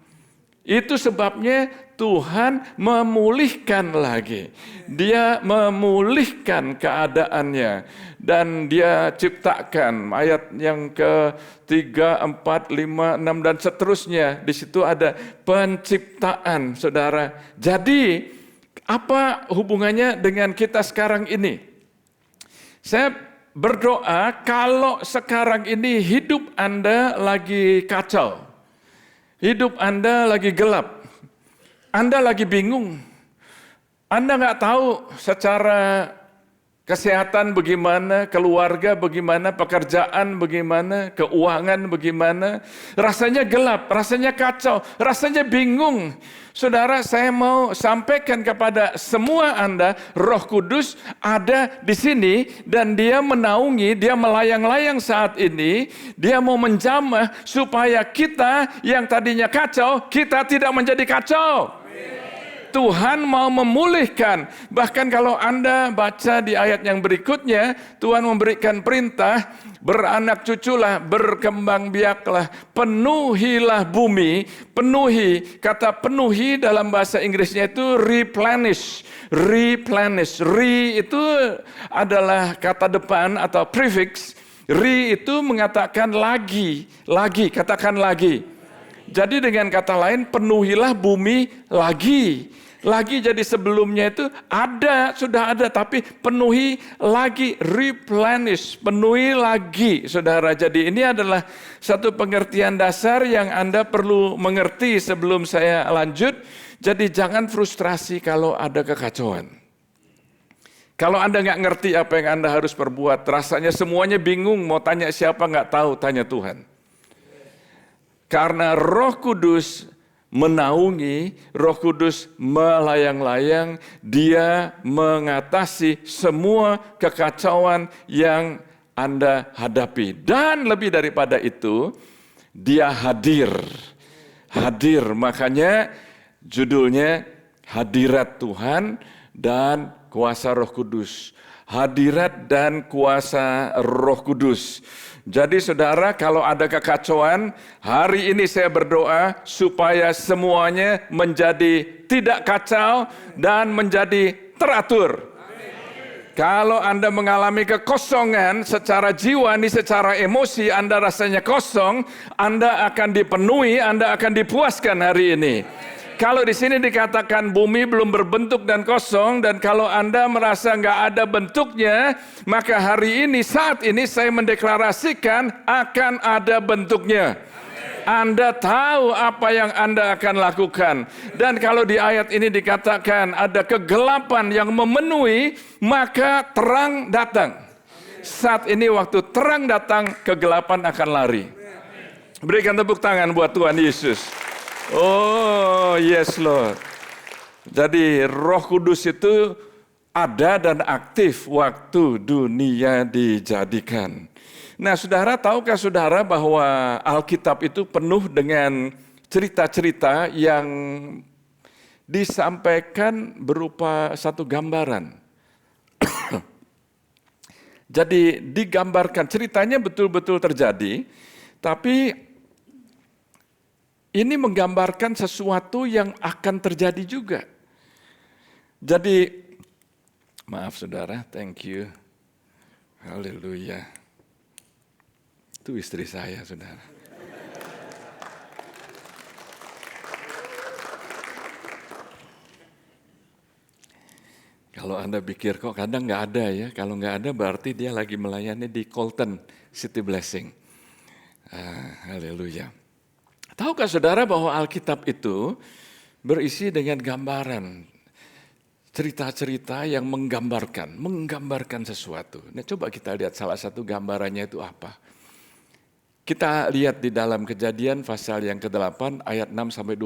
Itu sebabnya Tuhan memulihkan lagi. Dia memulihkan keadaannya. Dan dia ciptakan ayat yang ke-3, 4, 5, 6 dan seterusnya. Di situ ada penciptaan, saudara. Jadi apa hubungannya dengan kita sekarang ini? Saya berdoa kalau sekarang ini hidup Anda lagi kacau. Hidup Anda lagi gelap, Anda lagi bingung, Anda nggak tahu secara kesehatan bagaimana, keluarga bagaimana, pekerjaan bagaimana, keuangan bagaimana, rasanya gelap, rasanya kacau, rasanya bingung. Saudara, saya mau sampaikan kepada semua Anda, Roh Kudus ada di sini dan dia menaungi, dia melayang-layang saat ini, dia mau menjamah supaya kita yang tadinya kacau, kita tidak menjadi kacau. Tuhan mau memulihkan. Bahkan kalau Anda baca di ayat yang berikutnya, Tuhan memberikan perintah, beranak cuculah, berkembang biaklah, penuhilah bumi, penuhi. Kata penuhi dalam bahasa Inggrisnya itu replenish. Replenish. Re itu adalah kata depan atau prefix. Re itu mengatakan lagi, katakan lagi. Jadi dengan kata lain, penuhilah bumi lagi. Lagi jadi sebelumnya itu sudah ada, tapi penuhi lagi, replenish, penuhi lagi, saudara. Jadi ini adalah satu pengertian dasar yang Anda perlu mengerti sebelum saya lanjut. Jadi jangan frustrasi kalau ada kekacauan. Kalau Anda nggak ngerti apa yang Anda harus perbuat, rasanya semuanya bingung, mau tanya siapa nggak tahu, tanya Tuhan. Karena Roh Kudus menaungi, Roh Kudus melayang-layang, Dia mengatasi semua kekacauan yang Anda hadapi. Dan lebih daripada itu, Dia hadir. Hadir, makanya judulnya Hadirat Tuhan dan Kuasa Roh Kudus. Hadirat dan kuasa Roh Kudus. Jadi saudara, kalau ada kekacauan, hari ini saya berdoa supaya semuanya menjadi tidak kacau dan menjadi teratur. Kalau Anda mengalami kekosongan secara jiwa, secara emosi, Anda rasanya kosong, Anda akan dipenuhi, Anda akan dipuaskan hari ini. Kalau di sini dikatakan bumi belum berbentuk dan kosong, dan kalau Anda merasa nggak ada bentuknya, maka hari ini, saat ini saya mendeklarasikan akan ada bentuknya. Anda tahu apa yang Anda akan lakukan. Dan kalau di ayat ini dikatakan ada kegelapan yang memenuhi, maka terang datang. Saat ini waktu terang datang, kegelapan akan lari. Berikan tepuk tangan buat Tuhan Yesus. Oh, yes Lord. Jadi Roh Kudus itu ada dan aktif waktu dunia dijadikan. Nah, saudara, tahukah saudara bahwa Alkitab itu penuh dengan cerita-cerita yang disampaikan berupa satu gambaran. Jadi digambarkan, ceritanya betul-betul terjadi, tapi ini menggambarkan sesuatu yang akan terjadi juga. Jadi, maaf saudara, thank you. Haleluya. Itu istri saya, saudara. Kalau Anda pikir kok kadang nggak ada ya, kalau nggak ada berarti dia lagi melayani di Colton City Blessing. Haleluya. Tahukah saudara bahwa Alkitab itu berisi dengan gambaran, cerita-cerita yang menggambarkan sesuatu. Nah, coba kita lihat salah satu gambarannya itu apa. Kita lihat di dalam Kejadian pasal yang ke-8 ayat 6-12.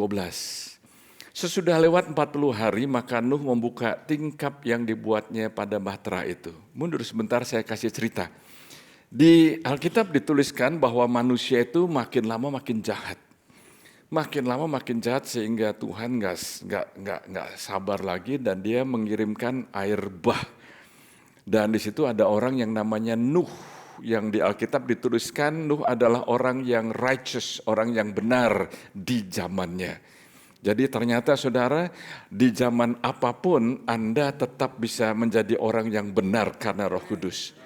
Sesudah lewat 40 hari maka Nuh membuka tingkap yang dibuatnya pada bahtera itu. Mundur sebentar, saya kasih cerita. Di Alkitab dituliskan bahwa manusia itu makin lama makin jahat. Makin lama makin jahat sehingga Tuhan nggak sabar lagi dan Dia mengirimkan air bah. Dan di situ ada orang yang namanya Nuh, yang di Alkitab dituliskan Nuh adalah orang yang righteous, orang yang benar di zamannya. Jadi ternyata saudara, di zaman apapun Anda tetap bisa menjadi orang yang benar karena Roh Kudus.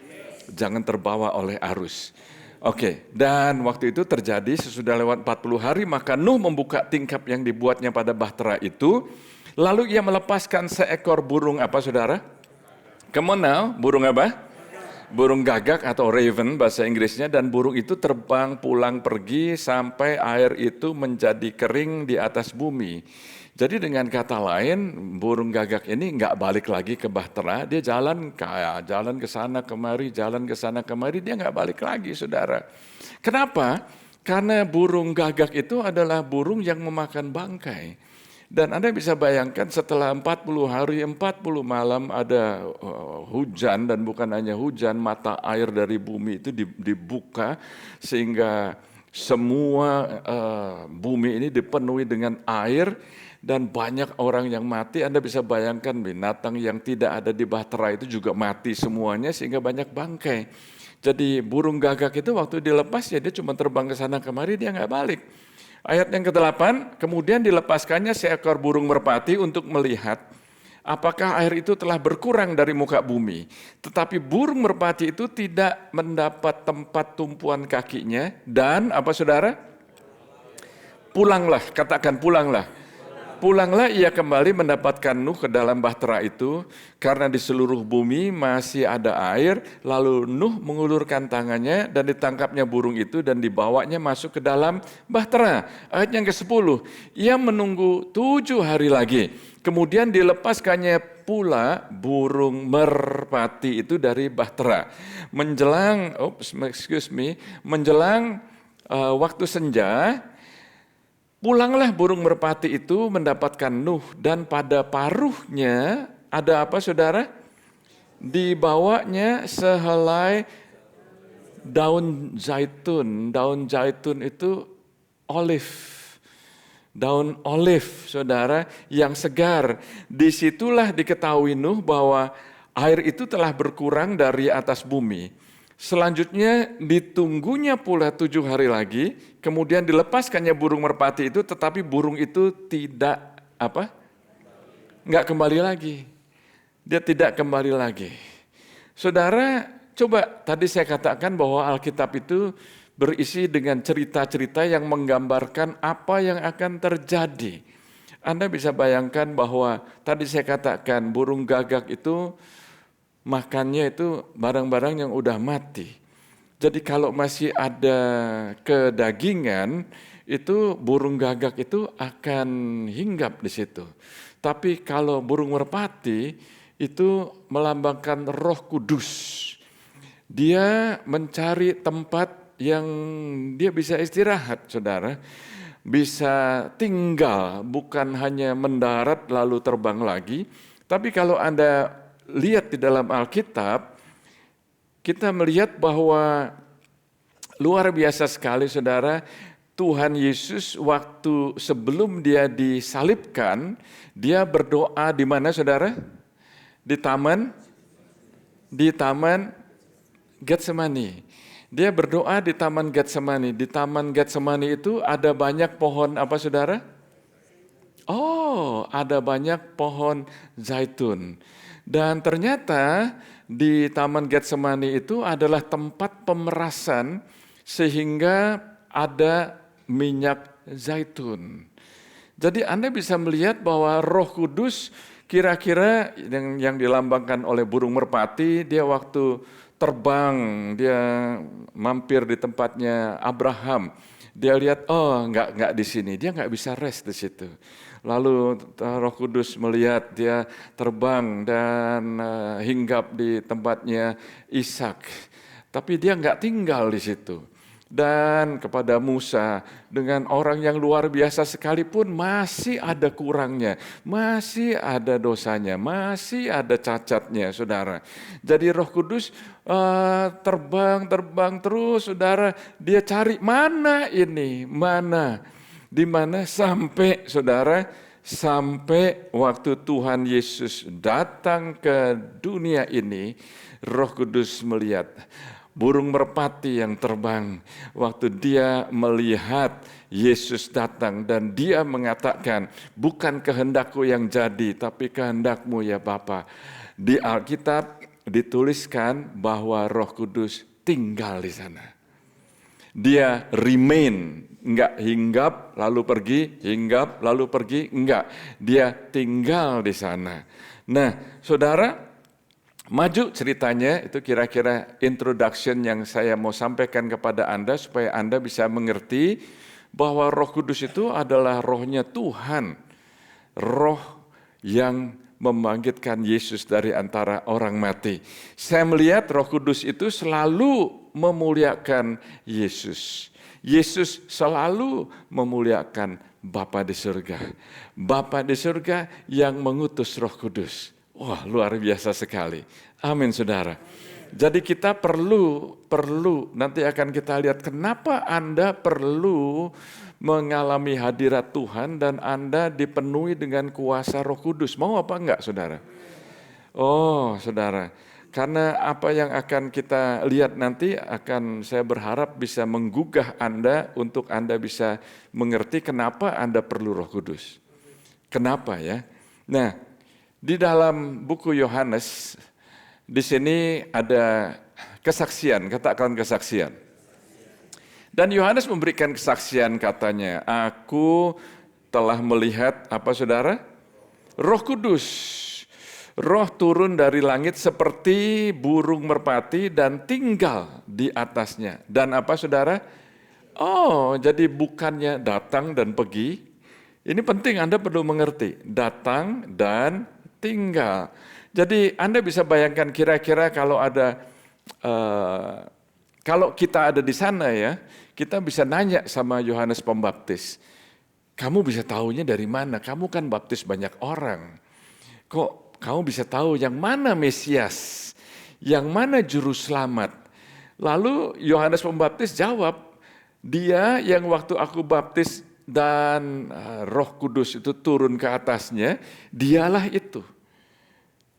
Jangan terbawa oleh arus. Oke, dan waktu itu terjadi sesudah lewat 40 hari maka Nuh membuka tingkap yang dibuatnya pada bahtera itu. Lalu ia melepaskan seekor burung apa saudara? Come on now, burung apa? Burung gagak atau raven bahasa Inggrisnya, dan burung itu terbang pulang pergi sampai air itu menjadi kering di atas bumi. Jadi dengan kata lain, burung gagak ini nggak balik lagi ke bahtera, dia jalan ke sana kemari, dia nggak balik lagi, saudara. Kenapa? Karena burung gagak itu adalah burung yang memakan bangkai. Dan Anda bisa bayangkan setelah 40 hari, 40 malam ada hujan, dan bukan hanya hujan, mata air dari bumi itu dibuka sehingga Semua bumi ini dipenuhi dengan air dan banyak orang yang mati. Anda bisa bayangkan binatang yang tidak ada di bahtera itu juga mati semuanya sehingga banyak bangkai. Jadi burung gagak itu waktu dilepas ya dia cuma terbang ke sana kemari, dia nggak balik. Ayat yang ke-8, kemudian dilepaskannya seekor burung merpati untuk melihat apakah air itu telah berkurang dari muka bumi. Tetapi burung merpati itu tidak mendapat tempat tumpuan kakinya dan apa saudara? Pulanglah, katakan pulanglah. Pulanglah ia kembali mendapatkan Nuh ke dalam bahtera itu karena di seluruh bumi masih ada air. Lalu Nuh mengulurkan tangannya dan ditangkapnya burung itu dan dibawanya masuk ke dalam bahtera. Ayat yang ke-10, ia menunggu 7 hari lagi. Kemudian dilepaskannya pula burung merpati itu dari bahtera. Menjelang waktu senja, pulanglah burung merpati itu mendapatkan Nuh dan pada paruhnya ada apa saudara? Dibawanya sehelai daun zaitun. Daun zaitun itu olive. Daun olive saudara yang segar. Disitulah diketahui Nuh bahwa air itu telah berkurang dari atas bumi. Selanjutnya ditunggunya pula 7 hari lagi, kemudian dilepaskannya burung merpati itu, tetapi burung itu tidak nggak kembali lagi. Dia tidak kembali lagi. Saudara, coba tadi saya katakan bahwa Alkitab itu berisi dengan cerita-cerita yang menggambarkan apa yang akan terjadi. Anda bisa bayangkan bahwa tadi saya katakan burung gagak itu makannya itu barang-barang yang udah mati. Jadi kalau masih ada kedagingan, itu burung gagak itu akan hinggap di situ. Tapi kalau burung merpati itu melambangkan Roh Kudus. Dia mencari tempat yang dia bisa istirahat, saudara. Bisa tinggal, bukan hanya mendarat lalu terbang lagi. Tapi kalau Anda lihat di dalam Alkitab, kita melihat bahwa luar biasa sekali saudara, Tuhan Yesus waktu sebelum dia disalibkan, dia berdoa di mana saudara? Di taman Getsemani. Dia berdoa di taman Getsemani. Di taman Getsemani itu ada banyak pohon apa saudara? Oh, ada banyak pohon zaitun. Dan ternyata di Taman Getsemani itu adalah tempat pemerasan sehingga ada minyak zaitun. Jadi Anda bisa melihat bahwa Roh Kudus kira-kira yang dilambangkan oleh burung merpati, dia waktu terbang, dia mampir di tempatnya Abraham. Dia lihat, oh enggak di sini, dia enggak bisa rest di situ. Lalu Roh Kudus melihat dia terbang dan hinggap di tempatnya Ishak. Tapi dia enggak tinggal di situ. Dan kepada Musa dengan orang yang luar biasa sekalipun masih ada kurangnya, masih ada dosanya, masih ada cacatnya saudara. Jadi Roh Kudus terbang terus saudara, dia cari mana ini, di mana sampai saudara, sampai waktu Tuhan Yesus datang ke dunia ini, Roh Kudus melihat burung merpati yang terbang waktu dia melihat Yesus datang dan dia mengatakan, bukan kehendakku yang jadi, tapi kehendakmu ya Bapa. Di Alkitab dituliskan bahwa Roh Kudus tinggal di sana. Dia remain, enggak hinggap lalu pergi, hinggap lalu pergi, enggak. Dia tinggal di sana. Nah, saudara, maju ceritanya, itu kira-kira introduction yang saya mau sampaikan kepada Anda supaya Anda bisa mengerti bahwa Roh Kudus itu adalah rohnya Tuhan. Roh yang membangkitkan Yesus dari antara orang mati. Saya melihat Roh Kudus itu selalu memuliakan Yesus. Yesus selalu memuliakan Bapa di surga. Bapa di surga yang mengutus Roh Kudus. Wah, luar biasa sekali. Amin, saudara. Jadi kita perlu nanti akan kita lihat kenapa Anda perlu mengalami hadirat Tuhan dan Anda dipenuhi dengan kuasa Roh Kudus. Mau apa enggak, saudara? Oh, saudara. Karena apa yang akan kita lihat nanti saya berharap bisa menggugah Anda untuk Anda bisa mengerti kenapa Anda perlu Roh Kudus. Kenapa ya? Nah, di dalam buku Yohanes, di sini ada kesaksian, katakan kesaksian. Dan Yohanes memberikan kesaksian katanya, aku telah melihat apa saudara? Roh Kudus. Roh turun dari langit seperti burung merpati dan tinggal di atasnya. Dan apa saudara? Oh, jadi bukannya datang dan pergi. Ini penting Anda perlu mengerti. Datang dan tinggal. Jadi Anda bisa bayangkan kira-kira kalau kalau kita ada di sana ya, kita bisa nanya sama Yohanes Pembaptis. Kamu bisa tahunya dari mana? Kamu kan baptis banyak orang. Kok kamu bisa tahu yang mana Mesias, yang mana Juru Selamat? Lalu Yohanes Pembaptis jawab, dia yang waktu aku baptis dan Roh Kudus itu turun ke atasnya, dialah itu.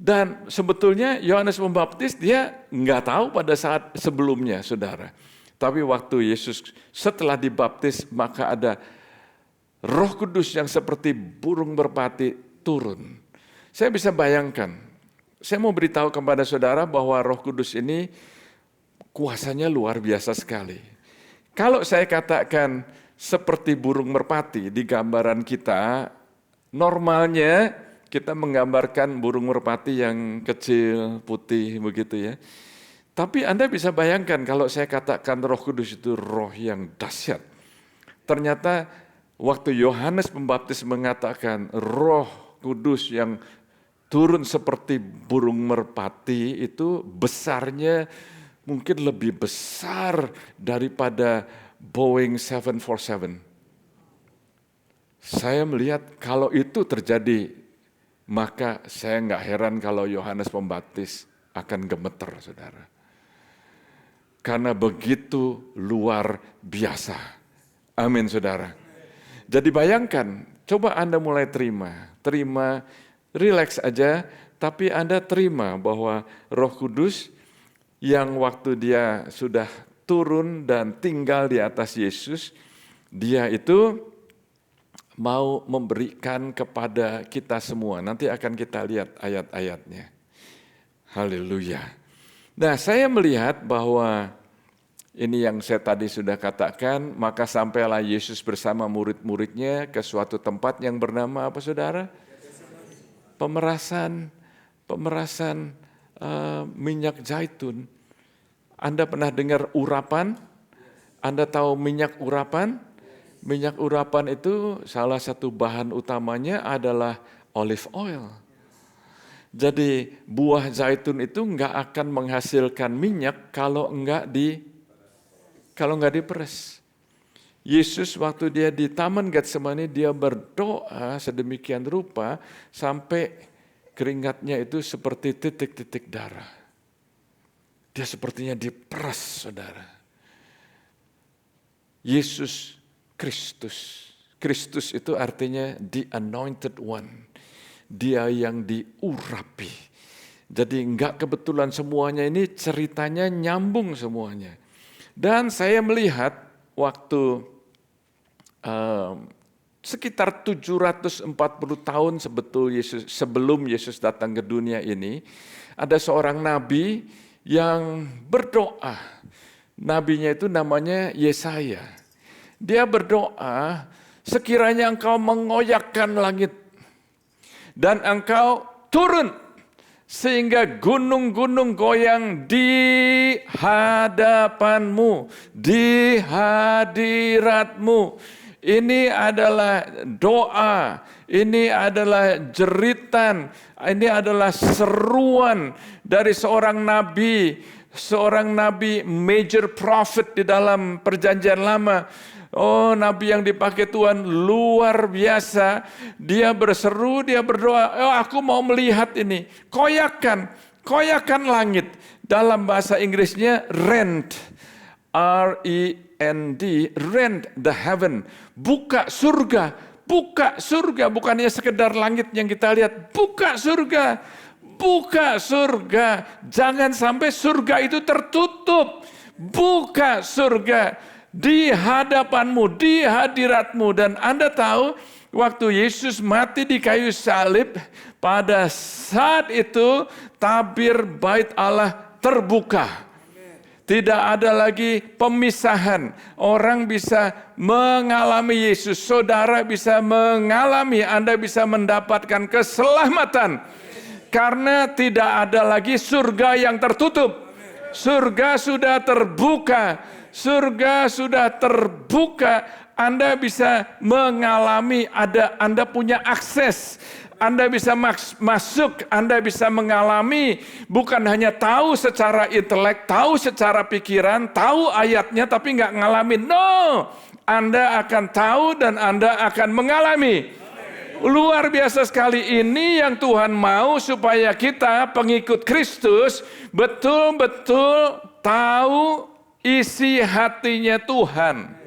Dan sebetulnya Yohanes Pembaptis dia nggak tahu pada saat sebelumnya, saudara. Tapi waktu Yesus setelah dibaptis, maka ada Roh Kudus yang seperti burung merpati turun. Saya bisa bayangkan, saya mau beritahu kepada saudara bahwa Roh Kudus ini kuasanya luar biasa sekali. Kalau saya katakan seperti burung merpati di gambaran kita, normalnya kita menggambarkan burung merpati yang kecil, putih begitu ya. Tapi Anda bisa bayangkan kalau saya katakan Roh Kudus itu roh yang dahsyat. Ternyata waktu Yohanes Pembaptis mengatakan Roh Kudus yang turun seperti burung merpati itu besarnya mungkin lebih besar daripada Boeing 747. Saya melihat kalau itu terjadi, maka saya nggak heran kalau Yohanes Pembaptis akan gemeter, saudara. Karena begitu luar biasa. Amin, saudara. Jadi bayangkan, coba Anda mulai terima, relax aja, tapi Anda terima bahwa Roh Kudus yang waktu dia sudah turun dan tinggal di atas Yesus, dia itu mau memberikan kepada kita semua. Nanti akan kita lihat ayat-ayatnya. Haleluya. Nah, saya melihat bahwa ini yang saya tadi sudah katakan, maka sampailah Yesus bersama murid-muridnya ke suatu tempat yang bernama apa saudara? Pemerasan minyak zaitun. Anda pernah dengar urapan? Anda tahu minyak urapan? Minyak urapan itu salah satu bahan utamanya adalah olive oil. Jadi buah zaitun itu enggak akan menghasilkan minyak kalau enggak diperes. Yesus waktu dia di Taman Getsemani, dia berdoa sedemikian rupa sampai keringatnya itu seperti titik-titik darah. Dia sepertinya diperas, saudara. Yesus Kristus. Kristus itu artinya the anointed one. Dia yang diurapi. Jadi enggak kebetulan semuanya ini ceritanya nyambung semuanya. Dan saya melihat waktu sekitar 740 tahun sebelum Yesus datang ke dunia ini, ada seorang nabi yang berdoa. Nabinya itu namanya Yesaya. Dia berdoa, sekiranya engkau mengoyakkan langit dan engkau turun sehingga gunung-gunung goyang di hadapanmu, di hadiratmu. Ini adalah doa, ini adalah jeritan, ini adalah seruan dari seorang nabi major prophet di dalam perjanjian lama. Oh, nabi yang dipakai Tuhan luar biasa. Dia berseru, dia berdoa, oh, aku mau melihat ini. Koyakan, Koyakan langit. Dalam bahasa Inggrisnya rend. R-E-N-D. Rend the heaven. Buka surga. Buka surga. Bukannya sekedar langit yang kita lihat. Buka surga. Buka surga. Jangan sampai surga itu tertutup. Buka surga di hadapanmu, di hadiratmu. Dan Anda tahu, waktu Yesus mati di kayu salib, pada saat itu tabir bait Allah terbuka. Tidak ada lagi pemisahan. Orang bisa mengalami Yesus. Saudara bisa mengalami, Anda bisa mendapatkan keselamatan. Karena tidak ada lagi surga yang tertutup. Surga sudah terbuka. Surga sudah terbuka. Anda bisa mengalami, Anda punya akses. Anda bisa masuk, Anda bisa mengalami, bukan hanya tahu secara intelek, tahu secara pikiran, tahu ayatnya tapi nggak ngalamin. No, Anda akan tahu dan Anda akan mengalami. Luar biasa sekali, ini yang Tuhan mau supaya kita pengikut Kristus betul-betul tahu isi hatinya Tuhan.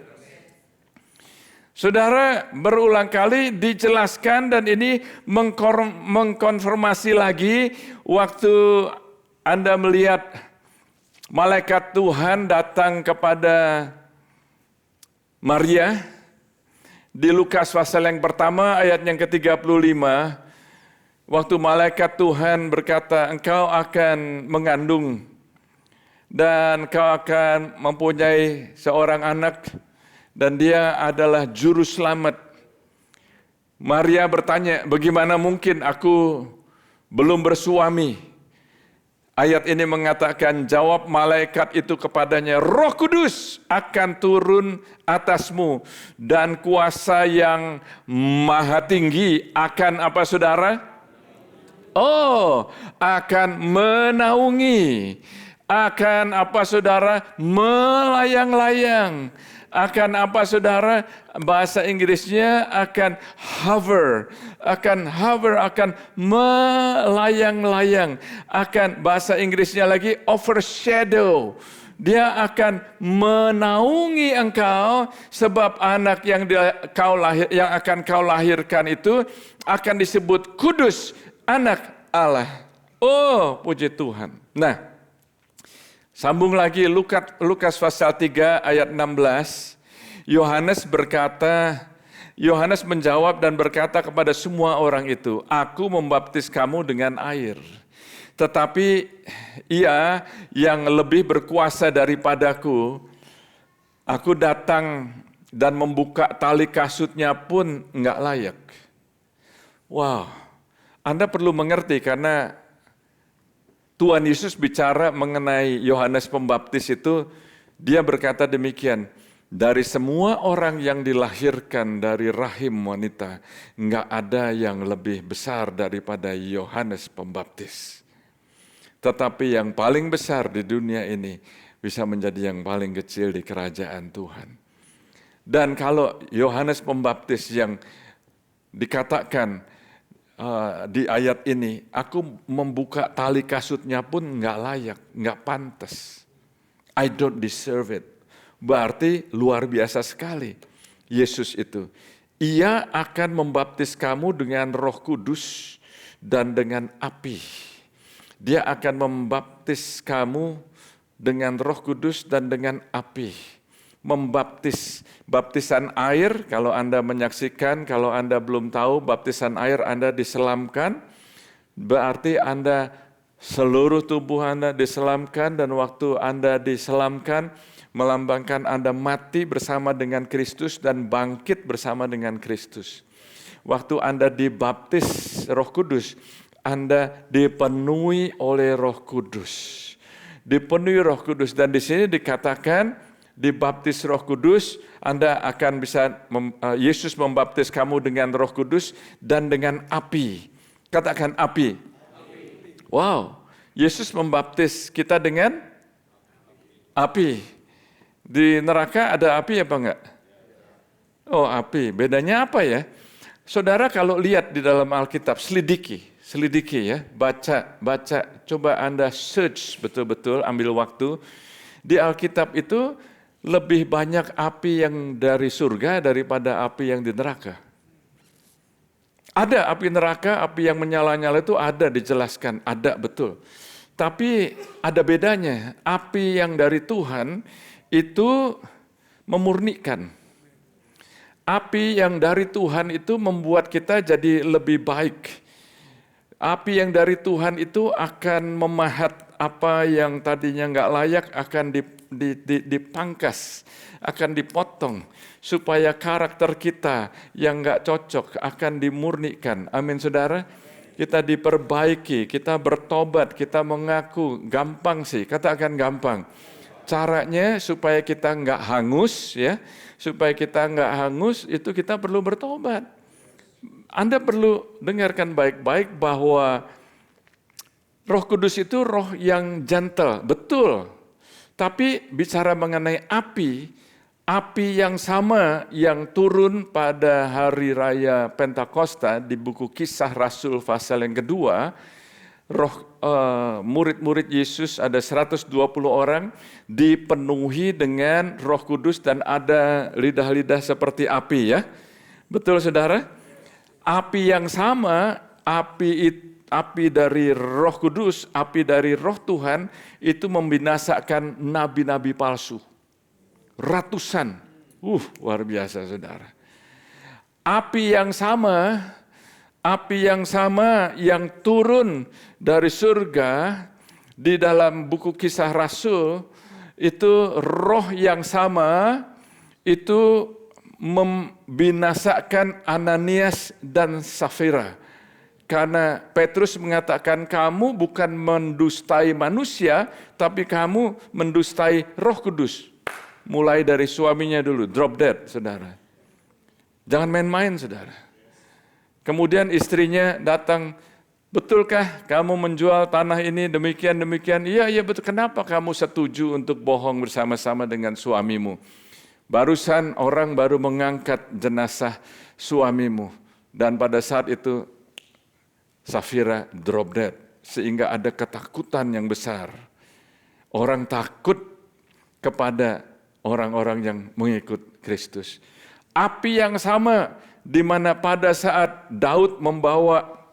Saudara, berulang kali dijelaskan dan ini mengkonfirmasi lagi waktu Anda melihat malaikat Tuhan datang kepada Maria di Lukas pasal yang pertama ayat yang ke-35. Waktu malaikat Tuhan berkata, engkau akan mengandung dan engkau akan mempunyai seorang anak dan dia adalah juru selamat. Maria bertanya, bagaimana mungkin aku belum bersuami? Ayat ini mengatakan, jawab malaikat itu kepadanya, Roh Kudus akan turun atasmu dan kuasa yang maha tinggi akan apa saudara? Oh, akan menaungi. Akan apa saudara? Melayang-layang. Akan apa saudara? Bahasa Inggrisnya akan hover, akan melayang-layang. Akan bahasa Inggrisnya lagi overshadow. Dia akan menaungi engkau sebab anak yang akan kau lahirkan itu akan disebut kudus, anak Allah. Oh, puji Tuhan. Nah, sambung lagi Lukas pasal 3 ayat 16. Yohanes menjawab dan berkata kepada semua orang itu, aku membaptis kamu dengan air. Tetapi ia yang lebih berkuasa daripadaku, aku datang dan membuka tali kasutnya pun enggak layak. Wow, Anda perlu mengerti karena Tuhan Yesus bicara mengenai Yohanes Pembaptis itu, dia berkata demikian, dari semua orang yang dilahirkan dari rahim wanita, enggak ada yang lebih besar daripada Yohanes Pembaptis. Tetapi yang paling besar di dunia ini bisa menjadi yang paling kecil di kerajaan Tuhan. Dan kalau Yohanes Pembaptis yang dikatakan di ayat ini, aku membuka tali kasutnya pun enggak layak, enggak pantas. I don't deserve it. Berarti luar biasa sekali Yesus itu. Ia akan membaptis kamu dengan Roh Kudus dan dengan api. Dia akan membaptis kamu dengan Roh Kudus dan dengan api. Membaptis, baptisan air, kalau Anda menyaksikan, kalau Anda belum tahu, baptisan air Anda diselamkan, berarti Anda seluruh tubuh Anda diselamkan, dan waktu Anda diselamkan, melambangkan Anda mati bersama dengan Kristus dan bangkit bersama dengan Kristus. Waktu Anda dibaptis Roh Kudus, Anda dipenuhi oleh Roh Kudus. Dipenuhi Roh Kudus, dan di sini dikatakan, dibaptis Roh Kudus, Anda akan bisa, Yesus membaptis kamu dengan Roh Kudus dan dengan api. Katakan api. Wow, Yesus membaptis kita dengan api. Di neraka ada api apa enggak? Oh, api. Bedanya apa ya? Saudara kalau lihat di dalam Alkitab, selidiki ya, baca, coba Anda search betul-betul, ambil waktu. Di Alkitab itu lebih banyak api yang dari surga daripada api yang di neraka. Ada api neraka, api yang menyala-nyala itu ada dijelaskan, ada betul. Tapi ada bedanya, api yang dari Tuhan itu memurnikan. Api yang dari Tuhan itu membuat kita jadi lebih baik. Api yang dari Tuhan itu akan memahat apa yang tadinya nggak layak, akan dipangkas, akan dipotong. Supaya karakter kita yang nggak cocok akan dimurnikan. Amin saudara. Kita diperbaiki, kita bertobat, kita mengaku. Gampang sih, katakan gampang. Caranya supaya kita nggak hangus ya. Supaya kita nggak hangus, itu kita perlu bertobat. Anda perlu dengarkan baik-baik bahwa Roh Kudus itu roh yang gentle, betul. Tapi bicara mengenai api yang sama yang turun pada hari raya Pentakosta di buku Kisah Rasul pasal yang kedua, murid-murid Yesus ada 120 orang dipenuhi dengan Roh Kudus dan ada lidah-lidah seperti api ya. Betul saudara? Api yang sama, api dari Roh Kudus, api dari Roh Tuhan itu membinasakan nabi-nabi palsu. Ratusan. Luar biasa saudara. Api yang sama yang turun dari surga di dalam buku Kisah Rasul itu roh yang sama itu membinasakan Ananias dan Safira. Karena Petrus mengatakan kamu bukan mendustai manusia tapi kamu mendustai Roh Kudus. Mulai dari suaminya dulu, drop dead saudara. Jangan main-main saudara. Kemudian istrinya datang, betulkah kamu menjual tanah ini demikian? Iya betul, kenapa kamu setuju untuk bohong bersama-sama dengan suamimu? Barusan orang baru mengangkat jenazah suamimu. Dan pada saat itu Safira drop dead. Sehingga ada ketakutan yang besar. Orang takut kepada orang-orang yang mengikut Kristus. Api yang sama di mana pada saat Daud membawa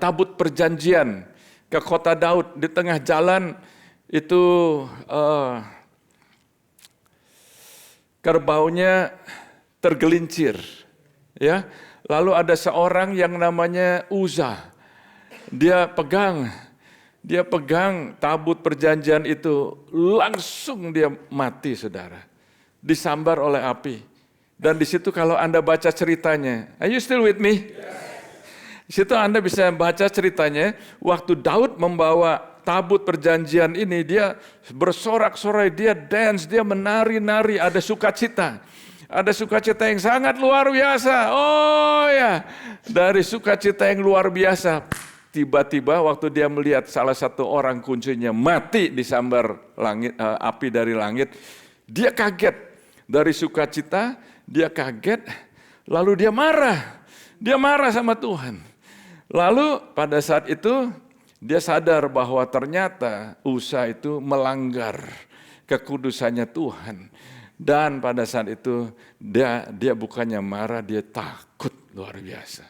tabut perjanjian ke kota Daud, di tengah jalan itu kerbaunya tergelincir, ya. Lalu ada seorang yang namanya Uza, dia pegang tabut perjanjian itu, langsung dia mati saudara, disambar oleh api. Dan di situ kalau Anda baca ceritanya, are you still with me? Di situ Anda bisa baca ceritanya, waktu Daud membawa tabut perjanjian ini, dia bersorak-sorai, dia dance, dia menari-nari, ada sukacita. Ada sukacita yang sangat luar biasa. Oh ya, dari sukacita yang luar biasa, tiba-tiba waktu dia melihat salah satu orang kuncinya mati disambar api dari langit, dia kaget. Dari sukacita, dia kaget, lalu dia marah sama Tuhan. Lalu pada saat itu dia sadar bahwa ternyata Uza itu melanggar kekudusannya Tuhan. Dan pada saat itu dia bukannya marah, dia takut luar biasa.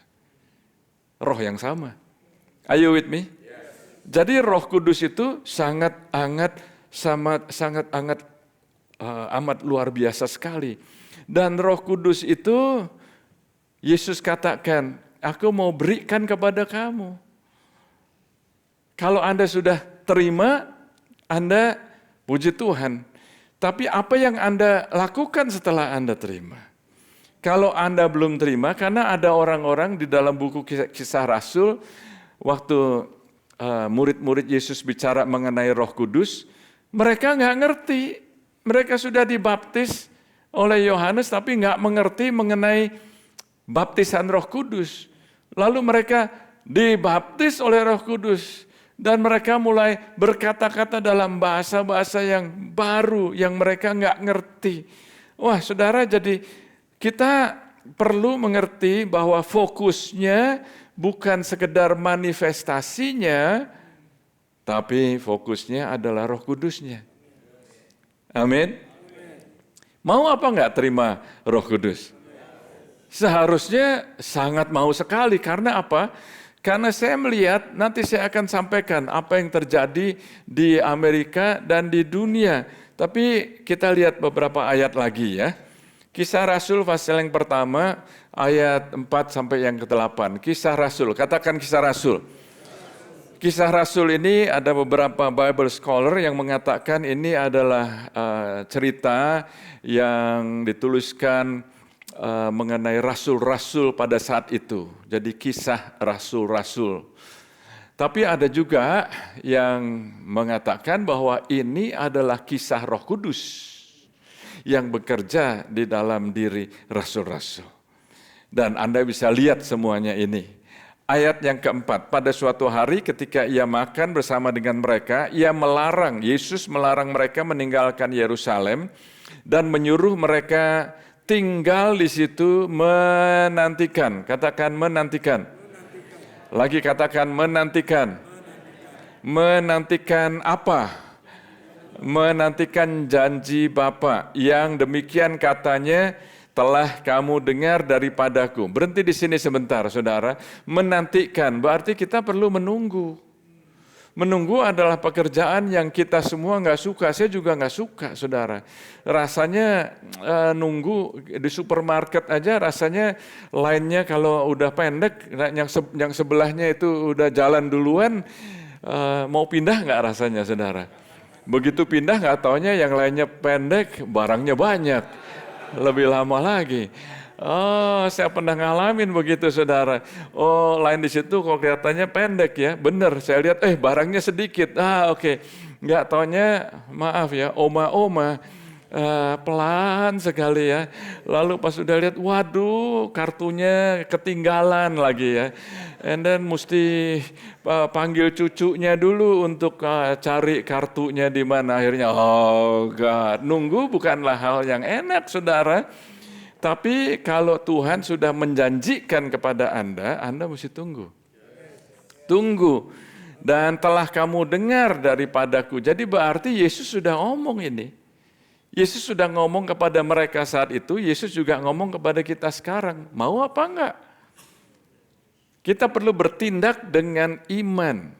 Roh yang sama. Are you with me? Jadi Roh Kudus itu sangat amat luar biasa sekali. Dan Roh Kudus itu Yesus katakan, aku mau berikan kepada kamu. Kalau Anda sudah terima, Anda puji Tuhan. Tapi apa yang Anda lakukan setelah Anda terima? Kalau Anda belum terima, karena ada orang-orang di dalam buku Kisah Rasul, waktu murid-murid Yesus bicara mengenai Roh Kudus, mereka nggak ngerti. Mereka sudah dibaptis oleh Yohanes tapi nggak mengerti mengenai baptisan Roh Kudus. Lalu mereka dibaptis oleh Roh Kudus dan mereka mulai berkata-kata dalam bahasa-bahasa yang baru yang mereka nggak ngerti. Wah saudara, jadi kita perlu mengerti bahwa fokusnya bukan sekedar manifestasinya, tapi fokusnya adalah Roh Kudusnya. Amin. Mau apa enggak terima Roh Kudus? Seharusnya sangat mau sekali. Karena apa? Karena saya melihat, nanti saya akan sampaikan apa yang terjadi di Amerika dan di dunia. Tapi kita lihat beberapa ayat lagi ya. Kisah Rasul pasal yang pertama, ayat 4 sampai yang ke-8. Kisah Rasul, katakan Kisah Rasul. Kisah Rasul ini ada beberapa Bible scholar yang mengatakan ini adalah cerita yang dituliskan mengenai rasul-rasul pada saat itu. Jadi kisah rasul-rasul. Tapi ada juga yang mengatakan bahwa ini adalah kisah Roh Kudus yang bekerja di dalam diri rasul-rasul. Dan Anda bisa lihat semuanya ini. Ayat yang keempat, pada suatu hari ketika ia makan bersama dengan mereka, Yesus melarang mereka meninggalkan Yerusalem dan menyuruh mereka tinggal di situ menantikan. Katakan menantikan. Lagi katakan menantikan. Menantikan apa? Menantikan janji Bapa yang demikian katanya, telah kamu dengar daripadaku. Berhenti di sini sebentar, saudara. Menantikan, berarti kita perlu menunggu. Menunggu adalah pekerjaan yang kita semua nggak suka. Saya juga nggak suka, saudara. Rasanya nunggu di supermarket aja, rasanya lainnya kalau udah pendek, yang sebelahnya itu udah jalan duluan, mau pindah nggak rasanya, saudara? Begitu pindah nggak taunya yang lainnya pendek, barangnya banyak. Lebih lama lagi. Oh, saya pernah ngalamin begitu, saudara. Oh, lain di situ kok kelihatannya pendek ya. Bener, saya lihat barangnya sedikit. Oke. Nggak taunya, maaf ya, oma-oma pelan sekali ya. Lalu pas udah lihat, waduh, kartunya ketinggalan lagi ya. And then mesti panggil cucunya dulu untuk cari kartunya di mana. Akhirnya, oh God, nunggu bukanlah hal yang enak, saudara. Tapi kalau Tuhan sudah menjanjikan kepada Anda mesti tunggu. Tunggu. Dan telah kamu dengar daripadaku. Jadi berarti Yesus sudah ngomong ini. Yesus sudah ngomong kepada mereka saat itu, Yesus juga ngomong kepada kita sekarang. Mau apa enggak? Kita perlu bertindak dengan iman.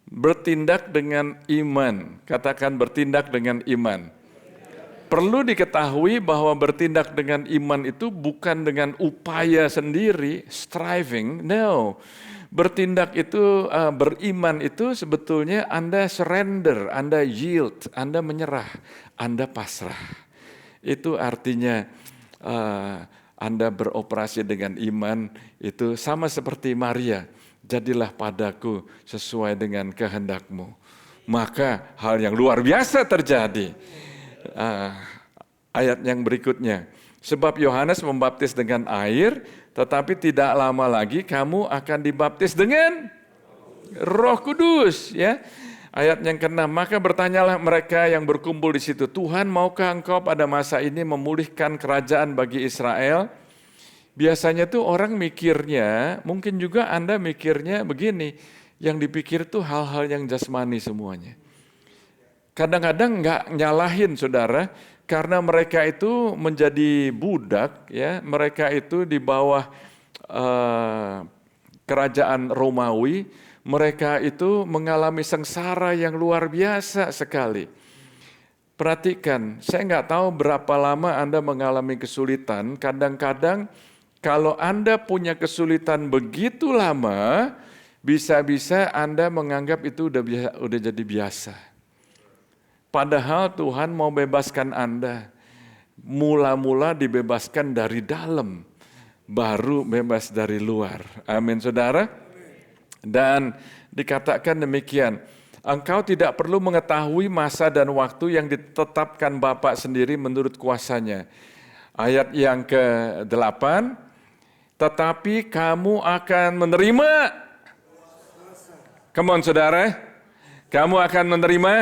Bertindak dengan iman. Katakan bertindak dengan iman. Perlu diketahui bahwa bertindak dengan iman itu bukan dengan upaya sendiri, striving, no. Bertindak itu, beriman itu sebetulnya Anda surrender, Anda yield, Anda menyerah, Anda pasrah. Itu artinya Anda beroperasi dengan iman itu sama seperti Maria. Jadilah padaku sesuai dengan kehendakmu. Maka hal yang luar biasa terjadi. Ayat yang berikutnya. Sebab Yohanes membaptis dengan air, tetapi tidak lama lagi kamu akan dibaptis dengan Roh Kudus, ya. Ayat yang ke-6, maka bertanyalah mereka yang berkumpul di situ, Tuhan, maukah engkau pada masa ini memulihkan kerajaan bagi Israel? Biasanya tuh orang mikirnya, mungkin juga Anda mikirnya begini, yang dipikir tuh hal-hal yang jasmani semuanya. Kadang-kadang nggak nyalahin, saudara, karena mereka itu menjadi budak, ya, mereka itu di bawah kerajaan Romawi, mereka itu mengalami sengsara yang luar biasa sekali. Perhatikan, saya nggak tahu berapa lama Anda mengalami kesulitan. Kadang-kadang kalau Anda punya kesulitan begitu lama, bisa-bisa Anda menganggap itu udah jadi biasa. Padahal Tuhan mau bebaskan Anda. Mula-mula dibebaskan dari dalam, baru bebas dari luar. Amin, saudara. Dan dikatakan demikian, engkau tidak perlu mengetahui masa dan waktu yang ditetapkan Bapa sendiri menurut kuasanya. Ayat yang ke-8, tetapi kamu akan menerima. Come on, saudara. Kamu akan menerima.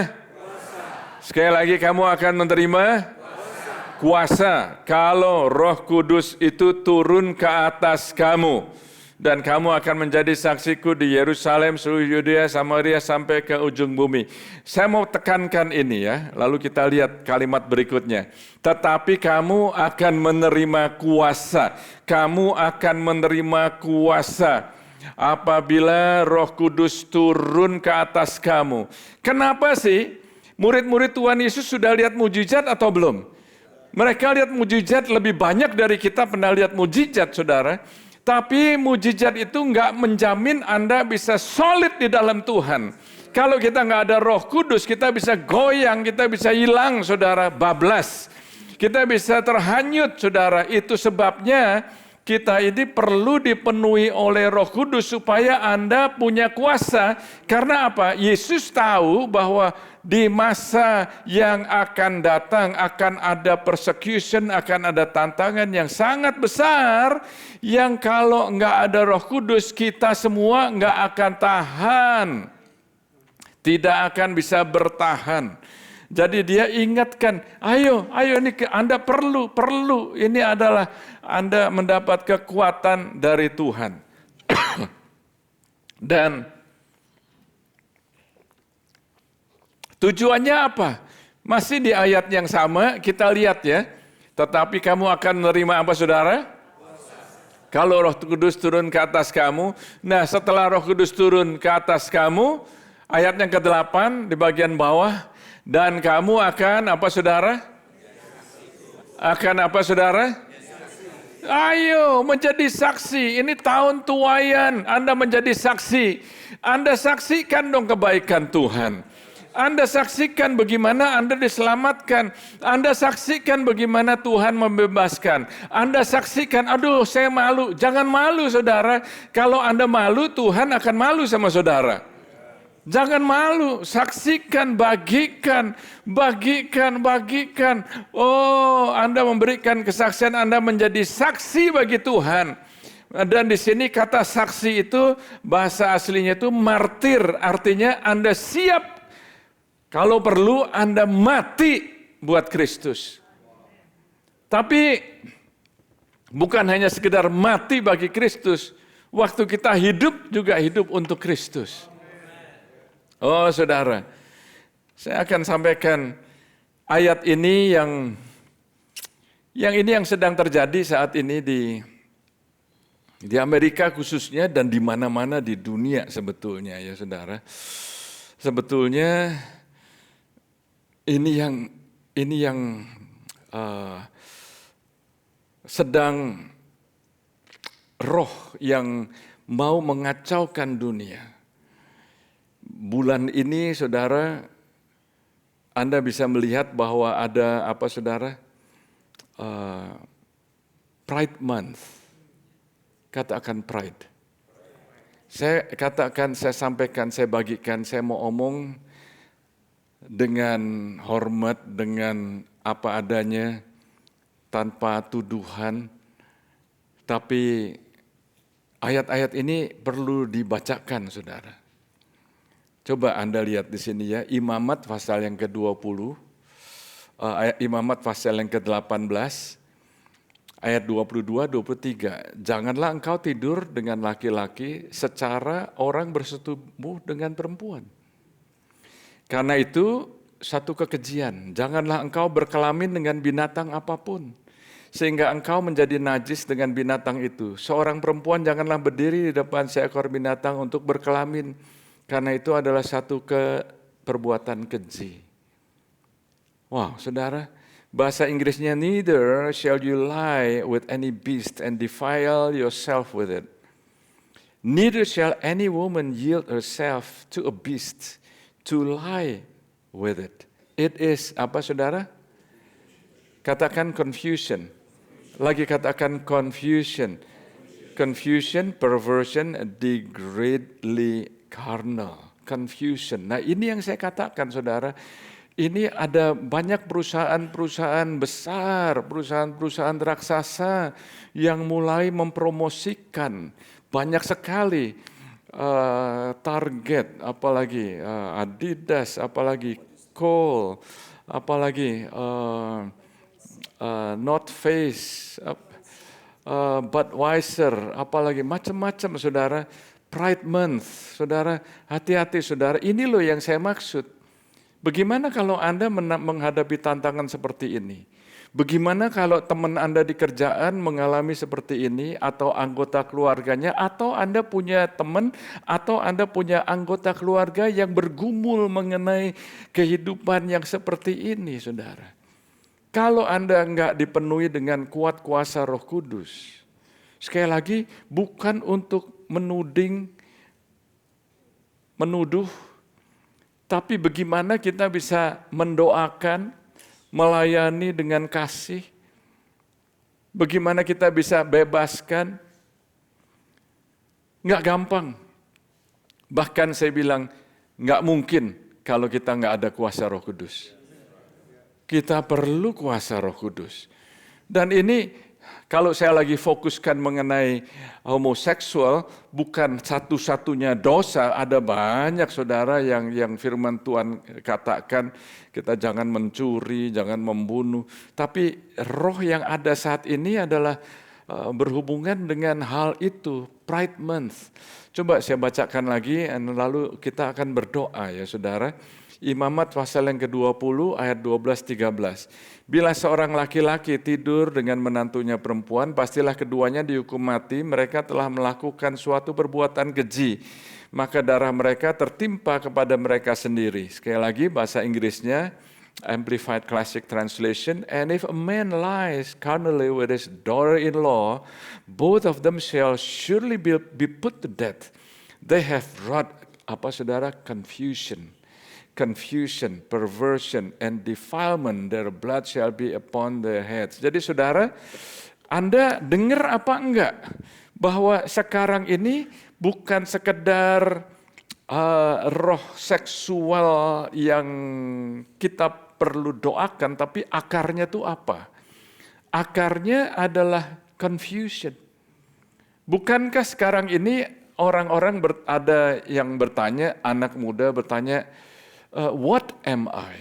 Sekali lagi, kamu akan menerima kuasa kalau Roh Kudus itu turun ke atas kamu. Dan kamu akan menjadi saksiku di Yerusalem, seluruh Yudea, Samaria, sampai ke ujung bumi. Saya mau tekankan ini ya, lalu kita lihat kalimat berikutnya. Tetapi kamu akan menerima kuasa. Kamu akan menerima kuasa apabila Roh Kudus turun ke atas kamu. Kenapa sih murid-murid Tuhan Yesus sudah lihat mujizat atau belum? Mereka lihat mujizat lebih banyak dari kita pernah lihat mujizat, saudara. Tapi mujizat itu nggak menjamin Anda bisa solid di dalam Tuhan. Kalau kita nggak ada Roh Kudus, kita bisa goyang, kita bisa hilang, saudara, bablas. Kita bisa terhanyut, saudara. Itu sebabnya kita ini perlu dipenuhi oleh Roh Kudus supaya Anda punya kuasa. Karena apa? Yesus tahu bahwa di masa yang akan datang akan ada persecution, akan ada tantangan yang sangat besar yang kalau nggak ada Roh Kudus kita semua nggak akan tahan, tidak akan bisa bertahan. Jadi dia ingatkan, ayo ini Anda perlu, ini adalah Anda mendapat kekuatan dari Tuhan. Dan tujuannya apa? Masih di ayat yang sama, kita lihat ya. Tetapi kamu akan menerima apa, saudara? Kalau Roh Kudus turun ke atas kamu. Nah, setelah Roh Kudus turun ke atas kamu, ayat yang ke-8 di bagian bawah. Dan kamu akan apa, saudara? Akan apa, saudara? Ayo menjadi saksi. Ini tahun tuaian, Anda menjadi saksi. Anda saksikan dong kebaikan Tuhan. Anda saksikan bagaimana Anda diselamatkan. Anda saksikan bagaimana Tuhan membebaskan. Anda saksikan, aduh saya malu. Jangan malu, saudara. Kalau Anda malu, Tuhan akan malu sama saudara. Jangan malu, saksikan, bagikan. Oh, Anda memberikan kesaksian, Anda menjadi saksi bagi Tuhan. Dan di sini kata saksi itu, bahasa aslinya itu martir. Artinya Anda siap. Kalau perlu Anda mati buat Kristus. Tapi bukan hanya sekedar mati bagi Kristus. Waktu kita hidup juga hidup untuk Kristus. Oh saudara, saya akan sampaikan ayat ini yang ini yang sedang terjadi saat ini di Amerika khususnya dan di mana-mana di dunia sebetulnya ya saudara. Sebetulnya ini yang sedang roh yang mau mengacaukan dunia. Bulan ini saudara, Anda bisa melihat bahwa ada apa saudara? Pride Month. Katakan Pride. Saya katakan, saya sampaikan, saya bagikan, saya mau omong dengan hormat, dengan apa adanya, tanpa tuduhan. Tapi ayat-ayat ini perlu dibacakan saudara. Coba Anda lihat di sini ya, Imamat pasal yang ke-20, Imamat pasal yang ke-18, ayat 22-23. Janganlah engkau tidur dengan laki-laki secara orang bersetubuh dengan perempuan. Karena itu satu kekejian, janganlah engkau berkelamin dengan binatang apapun, sehingga engkau menjadi najis dengan binatang itu. Seorang perempuan janganlah berdiri di depan seekor binatang untuk berkelamin, karena itu adalah satu perbuatan keji. Wow, saudara, bahasa Inggrisnya, neither shall you lie with any beast and defile yourself with it. Neither shall any woman yield herself to a beast to lie with it. It is apa saudara? Katakan confusion. Lagi katakan confusion. Confusion, perversion, degradedly carnal, confusion. Nah ini yang saya katakan saudara, ini ada banyak perusahaan-perusahaan besar, perusahaan-perusahaan raksasa yang mulai mempromosikan banyak sekali Target, apalagi Adidas, apalagi Kohl, apalagi North Face, Budweiser, apalagi macam-macam saudara. Pride Month, saudara, hati-hati saudara, ini loh yang saya maksud. Bagaimana kalau Anda menghadapi tantangan seperti ini? Bagaimana kalau teman Anda di kerjaan mengalami seperti ini, atau anggota keluarganya, atau Anda punya teman, atau Anda punya anggota keluarga yang bergumul mengenai kehidupan yang seperti ini, saudara. Kalau Anda enggak dipenuhi dengan kuat kuasa Roh Kudus, sekali lagi bukan untuk menuduh, tapi bagaimana kita bisa mendoakan, melayani dengan kasih, bagaimana kita bisa bebaskan. Nggak gampang. Bahkan saya bilang, nggak mungkin kalau kita nggak ada kuasa Roh Kudus. Kita perlu kuasa Roh Kudus. Dan ini kalau saya lagi fokuskan mengenai homoseksual, bukan satu-satunya dosa, ada banyak saudara yang firman Tuhan katakan, kita jangan mencuri, jangan membunuh. Tapi roh yang ada saat ini adalah berhubungan dengan hal itu, Pride Month. Coba saya bacakan lagi, lalu kita akan berdoa ya saudara. Imamat pasal yang ke-20 ayat 12-13. Bila seorang laki-laki tidur dengan menantunya perempuan, pastilah keduanya dihukum mati, mereka telah melakukan suatu perbuatan keji, maka darah mereka tertimpa kepada mereka sendiri. Sekali lagi bahasa Inggrisnya, Amplified Classic Translation, and if a man lies carnally with his daughter-in-law, both of them shall surely be put to death. They have wrought, confusion, perversion, and defilement, their blood shall be upon their heads. Jadi saudara, Anda dengar apa enggak? Bahwa sekarang ini bukan sekedar roh seksual yang kita perlu doakan, tapi akarnya itu apa? Akarnya adalah confusion. Bukankah sekarang ini orang-orang ada yang bertanya, anak muda bertanya, what am I?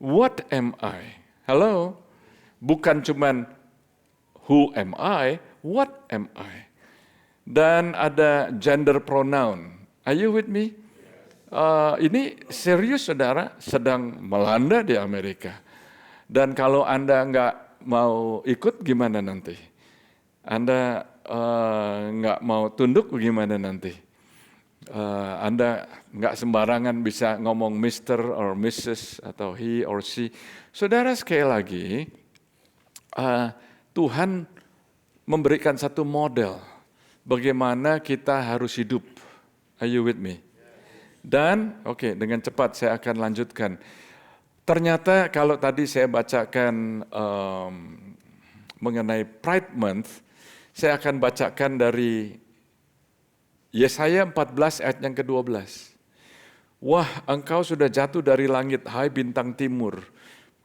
What am I? Halo? Bukan cuman who am I, what am I? Dan ada gender pronoun. Are you with me? Ini serius saudara, sedang melanda di Amerika. Dan kalau Anda nggak mau ikut gimana nanti? Anda nggak mau tunduk gimana nanti? Anda nggak sembarangan bisa ngomong Mr. or Mrs. atau he or she. Saudara, sekali lagi, Tuhan memberikan satu model bagaimana kita harus hidup. Are you with me? Dan dengan cepat saya akan lanjutkan. Ternyata kalau tadi saya bacakan mengenai Pride Month, saya akan bacakan dari Yesaya 14 ayat yang ke-12. Wah, engkau sudah jatuh dari langit, hai bintang timur,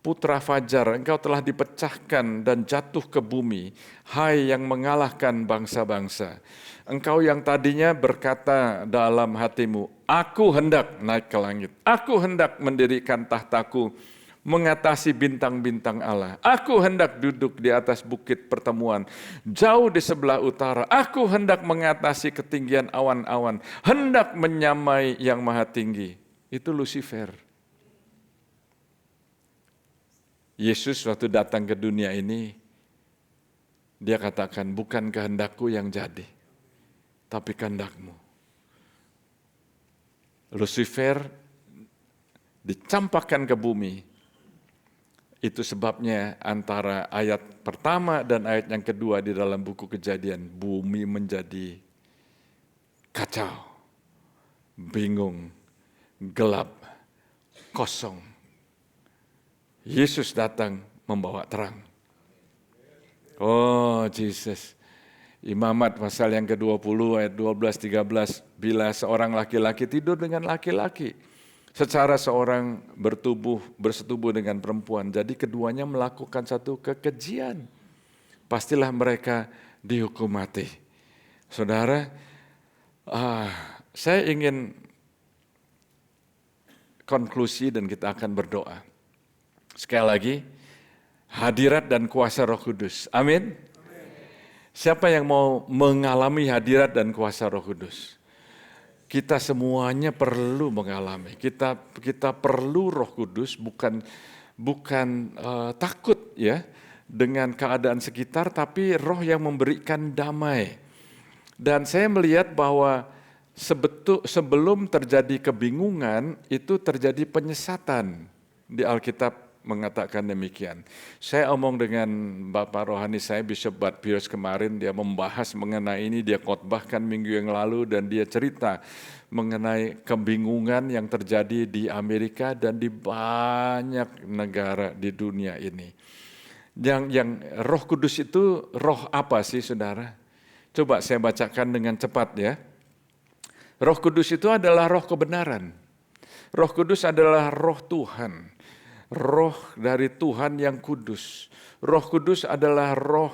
putra fajar, engkau telah dipecahkan dan jatuh ke bumi, hai yang mengalahkan bangsa-bangsa. Engkau yang tadinya berkata dalam hatimu, aku hendak naik ke langit, aku hendak mendirikan tahtaku, mengatasi bintang-bintang Allah. Aku hendak duduk di atas bukit pertemuan, jauh di sebelah utara. Aku hendak mengatasi ketinggian awan-awan, hendak menyamai yang maha tinggi. Itu Lucifer. Yesus waktu datang ke dunia ini, dia katakan, bukan kehendakku yang jadi, tapi kehendakmu. Lucifer dicampakkan ke bumi. Itu sebabnya antara ayat pertama dan ayat yang kedua di dalam buku Kejadian, bumi menjadi kacau, bingung, gelap, kosong. Yesus datang membawa terang. Oh, Jesus. Imamat pasal yang ke-20 ayat 12-13, bila seorang laki-laki tidur dengan laki-laki, secara seorang bersetubuh dengan perempuan, jadi keduanya melakukan satu kekejian, pastilah mereka dihukum mati. Saudara, saya ingin konklusi dan kita akan berdoa. Sekali lagi, hadirat dan kuasa Roh Kudus. Amin. Siapa yang mau mengalami hadirat dan kuasa Roh Kudus? Kita semuanya perlu mengalami. Kita perlu Roh Kudus, bukan takut ya dengan keadaan sekitar, tapi Roh yang memberikan damai. Dan saya melihat bahwa sebelum terjadi kebingungan, itu terjadi penyesatan. Di Alkitab mengatakan demikian. Saya omong dengan Bapak Rohani saya, Bishop Bud Pierce kemarin, dia membahas mengenai ini, dia khotbahkan minggu yang lalu, dan dia cerita mengenai kebingungan yang terjadi di Amerika dan di banyak negara di dunia ini. Yang Roh Kudus itu roh apa sih, saudara? Coba saya bacakan dengan cepat ya. Roh Kudus itu adalah roh kebenaran. Roh Kudus adalah roh Tuhan. Roh dari Tuhan yang kudus. Roh Kudus adalah roh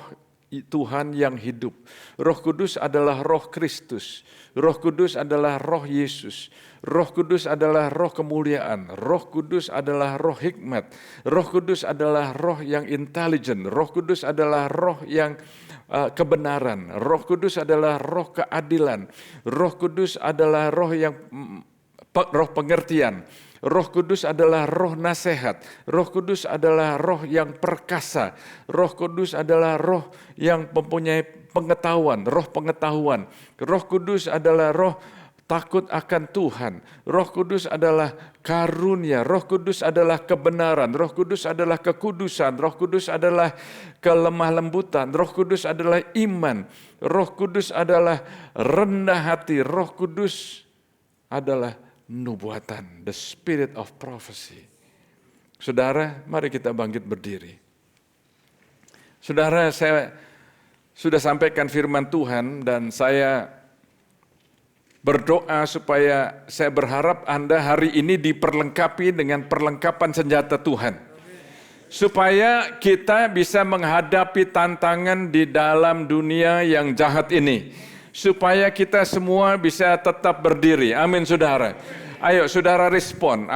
Tuhan yang hidup. Roh Kudus adalah roh Kristus. Roh Kudus adalah roh Yesus. Roh Kudus adalah roh kemuliaan. Roh Kudus adalah roh hikmat. Roh Kudus adalah roh yang intelijen. Roh Kudus adalah roh yang kebenaran. Roh Kudus adalah roh keadilan. Roh Kudus adalah roh yang roh pengertian. Roh Kudus adalah roh nasihat. Roh Kudus adalah roh yang perkasa. Roh Kudus adalah roh yang mempunyai pengetahuan, roh pengetahuan. Roh Kudus adalah roh takut akan Tuhan. Roh Kudus adalah karunia. Roh Kudus adalah kebenaran. Roh Kudus adalah kekudusan. Roh Kudus adalah kelemah lembutan. Roh Kudus adalah iman. Roh Kudus adalah rendah hati. Roh Kudus adalah nubuatan, the spirit of prophecy. Saudara, mari kita bangkit berdiri. Saudara, saya sudah sampaikan firman Tuhan dan saya berdoa supaya saya berharap Anda hari ini diperlengkapi dengan perlengkapan senjata Tuhan. Supaya kita bisa menghadapi tantangan di dalam dunia yang jahat ini. Supaya kita semua bisa tetap berdiri. Amin, saudara. Ayo saudara respon,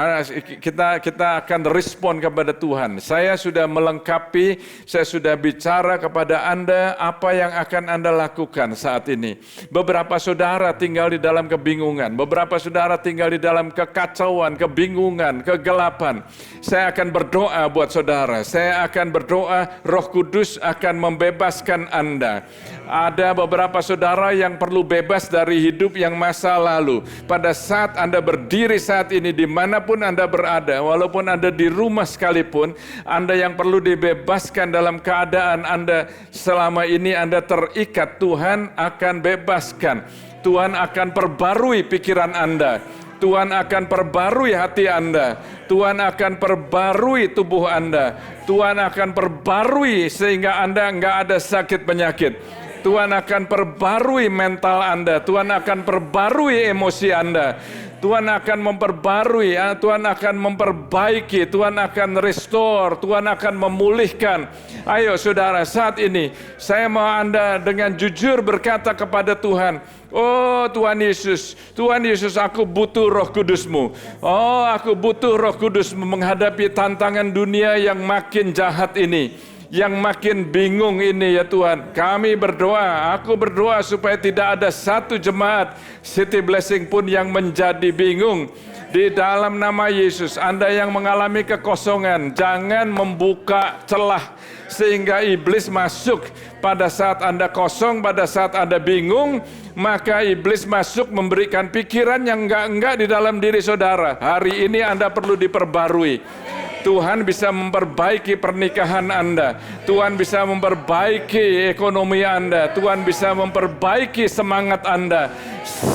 kita akan respon kepada Tuhan. Saya sudah melengkapi, saya sudah bicara kepada Anda apa yang akan Anda lakukan saat ini. Beberapa saudara tinggal di dalam kebingungan, beberapa saudara tinggal di dalam kekacauan, kebingungan, kegelapan. Saya akan berdoa buat saudara, saya akan berdoa Roh Kudus akan membebaskan Anda. Ada beberapa saudara yang perlu bebas dari hidup yang masa lalu. Pada saat Anda berdiri saat ini, dimanapun Anda berada, walaupun Anda di rumah sekalipun, Anda yang perlu dibebaskan dalam keadaan Anda selama ini Anda terikat, Tuhan akan bebaskan. Tuhan akan perbarui pikiran Anda. Tuhan akan perbarui hati Anda. Tuhan akan perbarui tubuh Anda. Tuhan akan perbarui sehingga Anda enggak ada sakit penyakit. Tuhan akan perbarui mental Anda. Tuhan akan perbarui emosi Anda. Tuhan akan memperbarui, Tuhan akan memperbaiki, Tuhan akan restore, Tuhan akan memulihkan. Ayo saudara, saat ini saya mau Anda dengan jujur berkata kepada Tuhan, oh Tuhan Yesus aku butuh Roh Kudus-Mu. Oh aku butuh Roh Kudus-Mu menghadapi tantangan dunia yang makin jahat ini, yang makin bingung ini ya Tuhan. Kami berdoa, aku berdoa supaya tidak ada satu jemaat City Blessing pun yang menjadi bingung. Di dalam nama Yesus, Anda yang mengalami kekosongan, jangan membuka celah sehingga iblis masuk pada saat Anda kosong, pada saat Anda bingung, maka iblis masuk memberikan pikiran yang enggak di dalam diri saudara. Hari ini Anda perlu diperbarui. Tuhan bisa memperbaiki pernikahan Anda. Tuhan bisa memperbaiki ekonomi Anda. Tuhan bisa memperbaiki semangat Anda.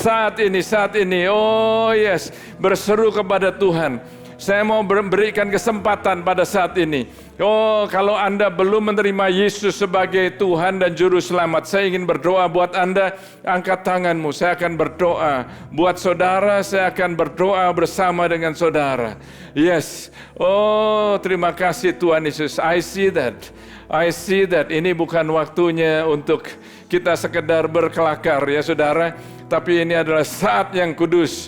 Saat ini, oh yes, berseru kepada Tuhan. Saya mau berikan kesempatan pada saat ini. Oh, kalau Anda belum menerima Yesus sebagai Tuhan dan Juru Selamat, saya ingin berdoa buat Anda. Angkat tanganmu, saya akan berdoa. Buat saudara, saya akan berdoa bersama dengan saudara. Yes, oh terima kasih Tuhan Yesus. I see that. Ini bukan waktunya untuk kita sekedar berkelakar ya saudara. Tapi ini adalah saat yang kudus.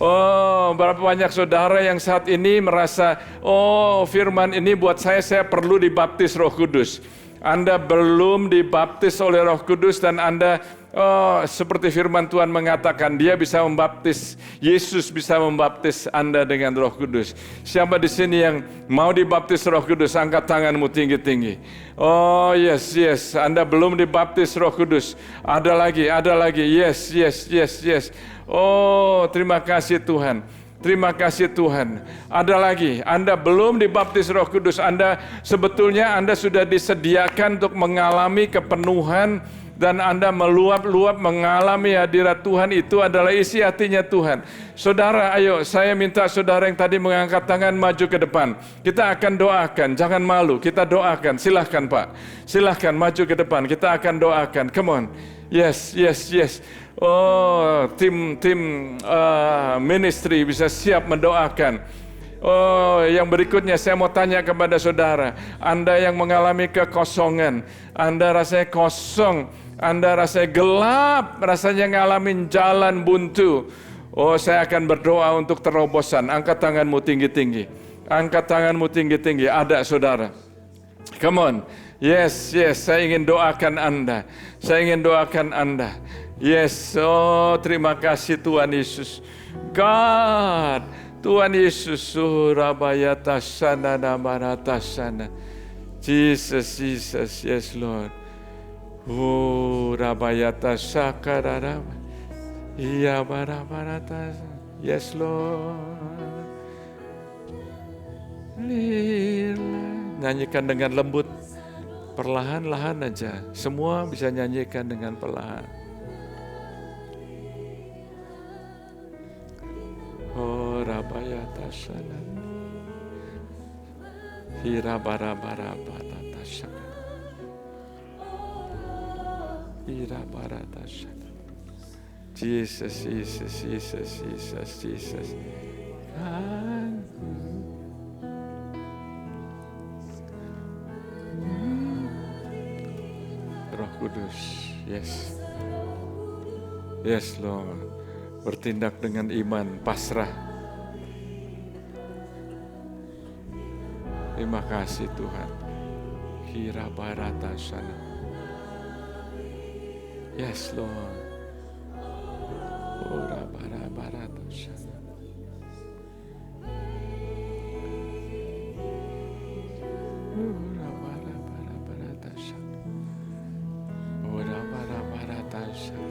Oh, berapa banyak saudara yang saat ini merasa, oh firman ini buat saya perlu dibaptis Roh Kudus. Anda belum dibaptis oleh Roh Kudus dan Anda, seperti firman Tuhan mengatakan, Dia bisa membaptis, Yesus bisa membaptis Anda dengan Roh Kudus. Siapa di sini yang mau dibaptis Roh Kudus? Angkat tanganmu tinggi-tinggi. Oh yes, Anda belum dibaptis Roh Kudus. Ada lagi, yes. Oh, terima kasih Tuhan. Terima kasih Tuhan. Ada lagi, Anda belum dibaptis Roh Kudus. Sebetulnya Anda sudah disediakan untuk mengalami kepenuhan dan Anda meluap-luap mengalami hadirat Tuhan. Itu adalah isi hatinya Tuhan. Saudara, ayo saya minta saudara yang tadi mengangkat tangan maju ke depan. Kita akan doakan, jangan malu. Kita doakan, silahkan Pak. Silahkan maju ke depan, kita akan doakan. Come on. Yes. Oh, tim ministry bisa siap mendoakan. Oh, yang berikutnya saya mau tanya kepada saudara. Anda yang mengalami kekosongan, Anda rasanya kosong, Anda rasanya gelap, rasanya ngalamin jalan buntu. Oh, saya akan berdoa untuk terobosan. Angkat tanganmu tinggi-tinggi. Angkat tanganmu tinggi-tinggi. Ada saudara. Come on. Yes, saya ingin doakan Anda. Saya ingin doakan Anda. Yes, oh terima kasih Tuhan Yesus. God, Tuhan Yesus, Surabaya tasana namara tasana. Jesus, yes Lord. Oh, Rabaya tasakara. Iya bara tasana. Yes Lord. Lila. Nyanyikan dengan lembut. Perlahan-lahan aja. Semua bisa nyanyikan dengan perlahan. Oh, Rabaya tasana. Hira bara tasana. Hira bara tasana. Jesus. Roh Kudus, yes. Yes Lord. Bertindak dengan iman, pasrah. Terima kasih Tuhan. Kira barata sana. Yes Lord. Ora barata sana. Ora barata sana. Ora barata sana.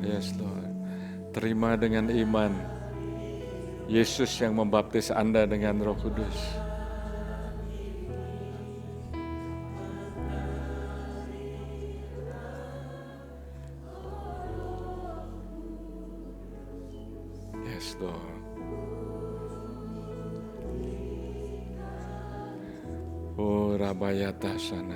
Yes Lord. Terima dengan iman. Yesus yang membaptis Anda dengan Roh Kudus. Yes Lord. Oh Rabayata sana.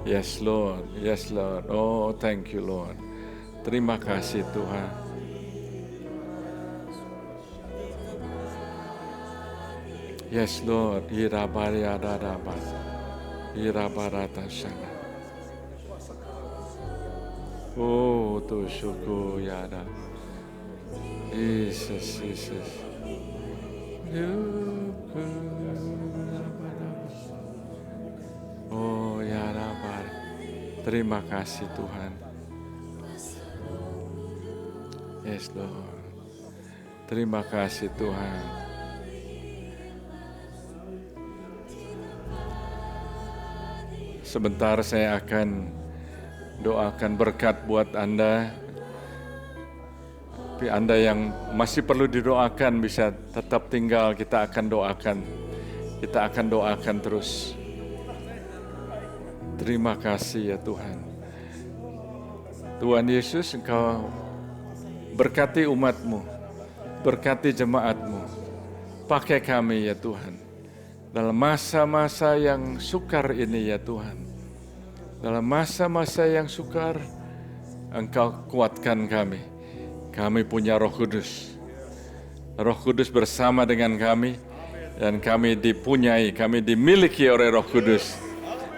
Yes Lord. Oh thank you Lord. Terima kasih Tuhan. Yes Lord. Irabarata sana. Oh tu syukur yada. Jesus. Oh ya Rabar. Terima kasih Tuhan. Yes Lord. Terima kasih Tuhan. Sebentar saya akan doakan berkat buat Anda. Tapi Anda yang masih perlu didoakan bisa tetap tinggal, kita akan doakan. Kita akan doakan terus. Terima kasih ya Tuhan. Tuhan Yesus, Engkau berkati umat-Mu, berkati jemaat-Mu. Pakai kami ya Tuhan. Dalam masa-masa yang sukar ini ya Tuhan. Dalam masa-masa yang sukar, Engkau kuatkan kami. Kami punya Roh Kudus. Roh Kudus bersama dengan kami. Dan kami dipunyai, kami dimiliki oleh Roh Kudus.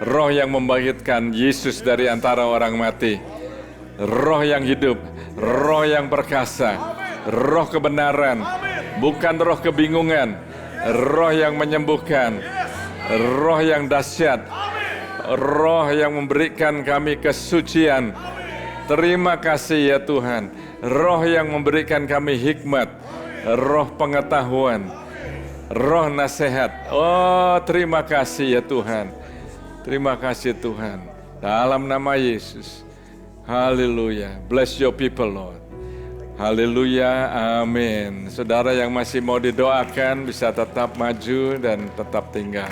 Roh yang membangkitkan Yesus dari antara orang mati. Roh yang hidup, roh yang perkasa, roh kebenaran, bukan roh kebingungan, roh yang menyembuhkan, roh yang dahsyat, roh yang memberikan kami kesucian. Terima kasih ya Tuhan, roh yang memberikan kami hikmat, roh pengetahuan, roh nasihat. Oh, terima kasih ya Tuhan. Terima kasih Tuhan. Dalam nama Yesus. Haleluya. Bless your people, Lord. Haleluya. Amin. Saudara yang masih mau didoakan bisa tetap maju dan tetap tinggal.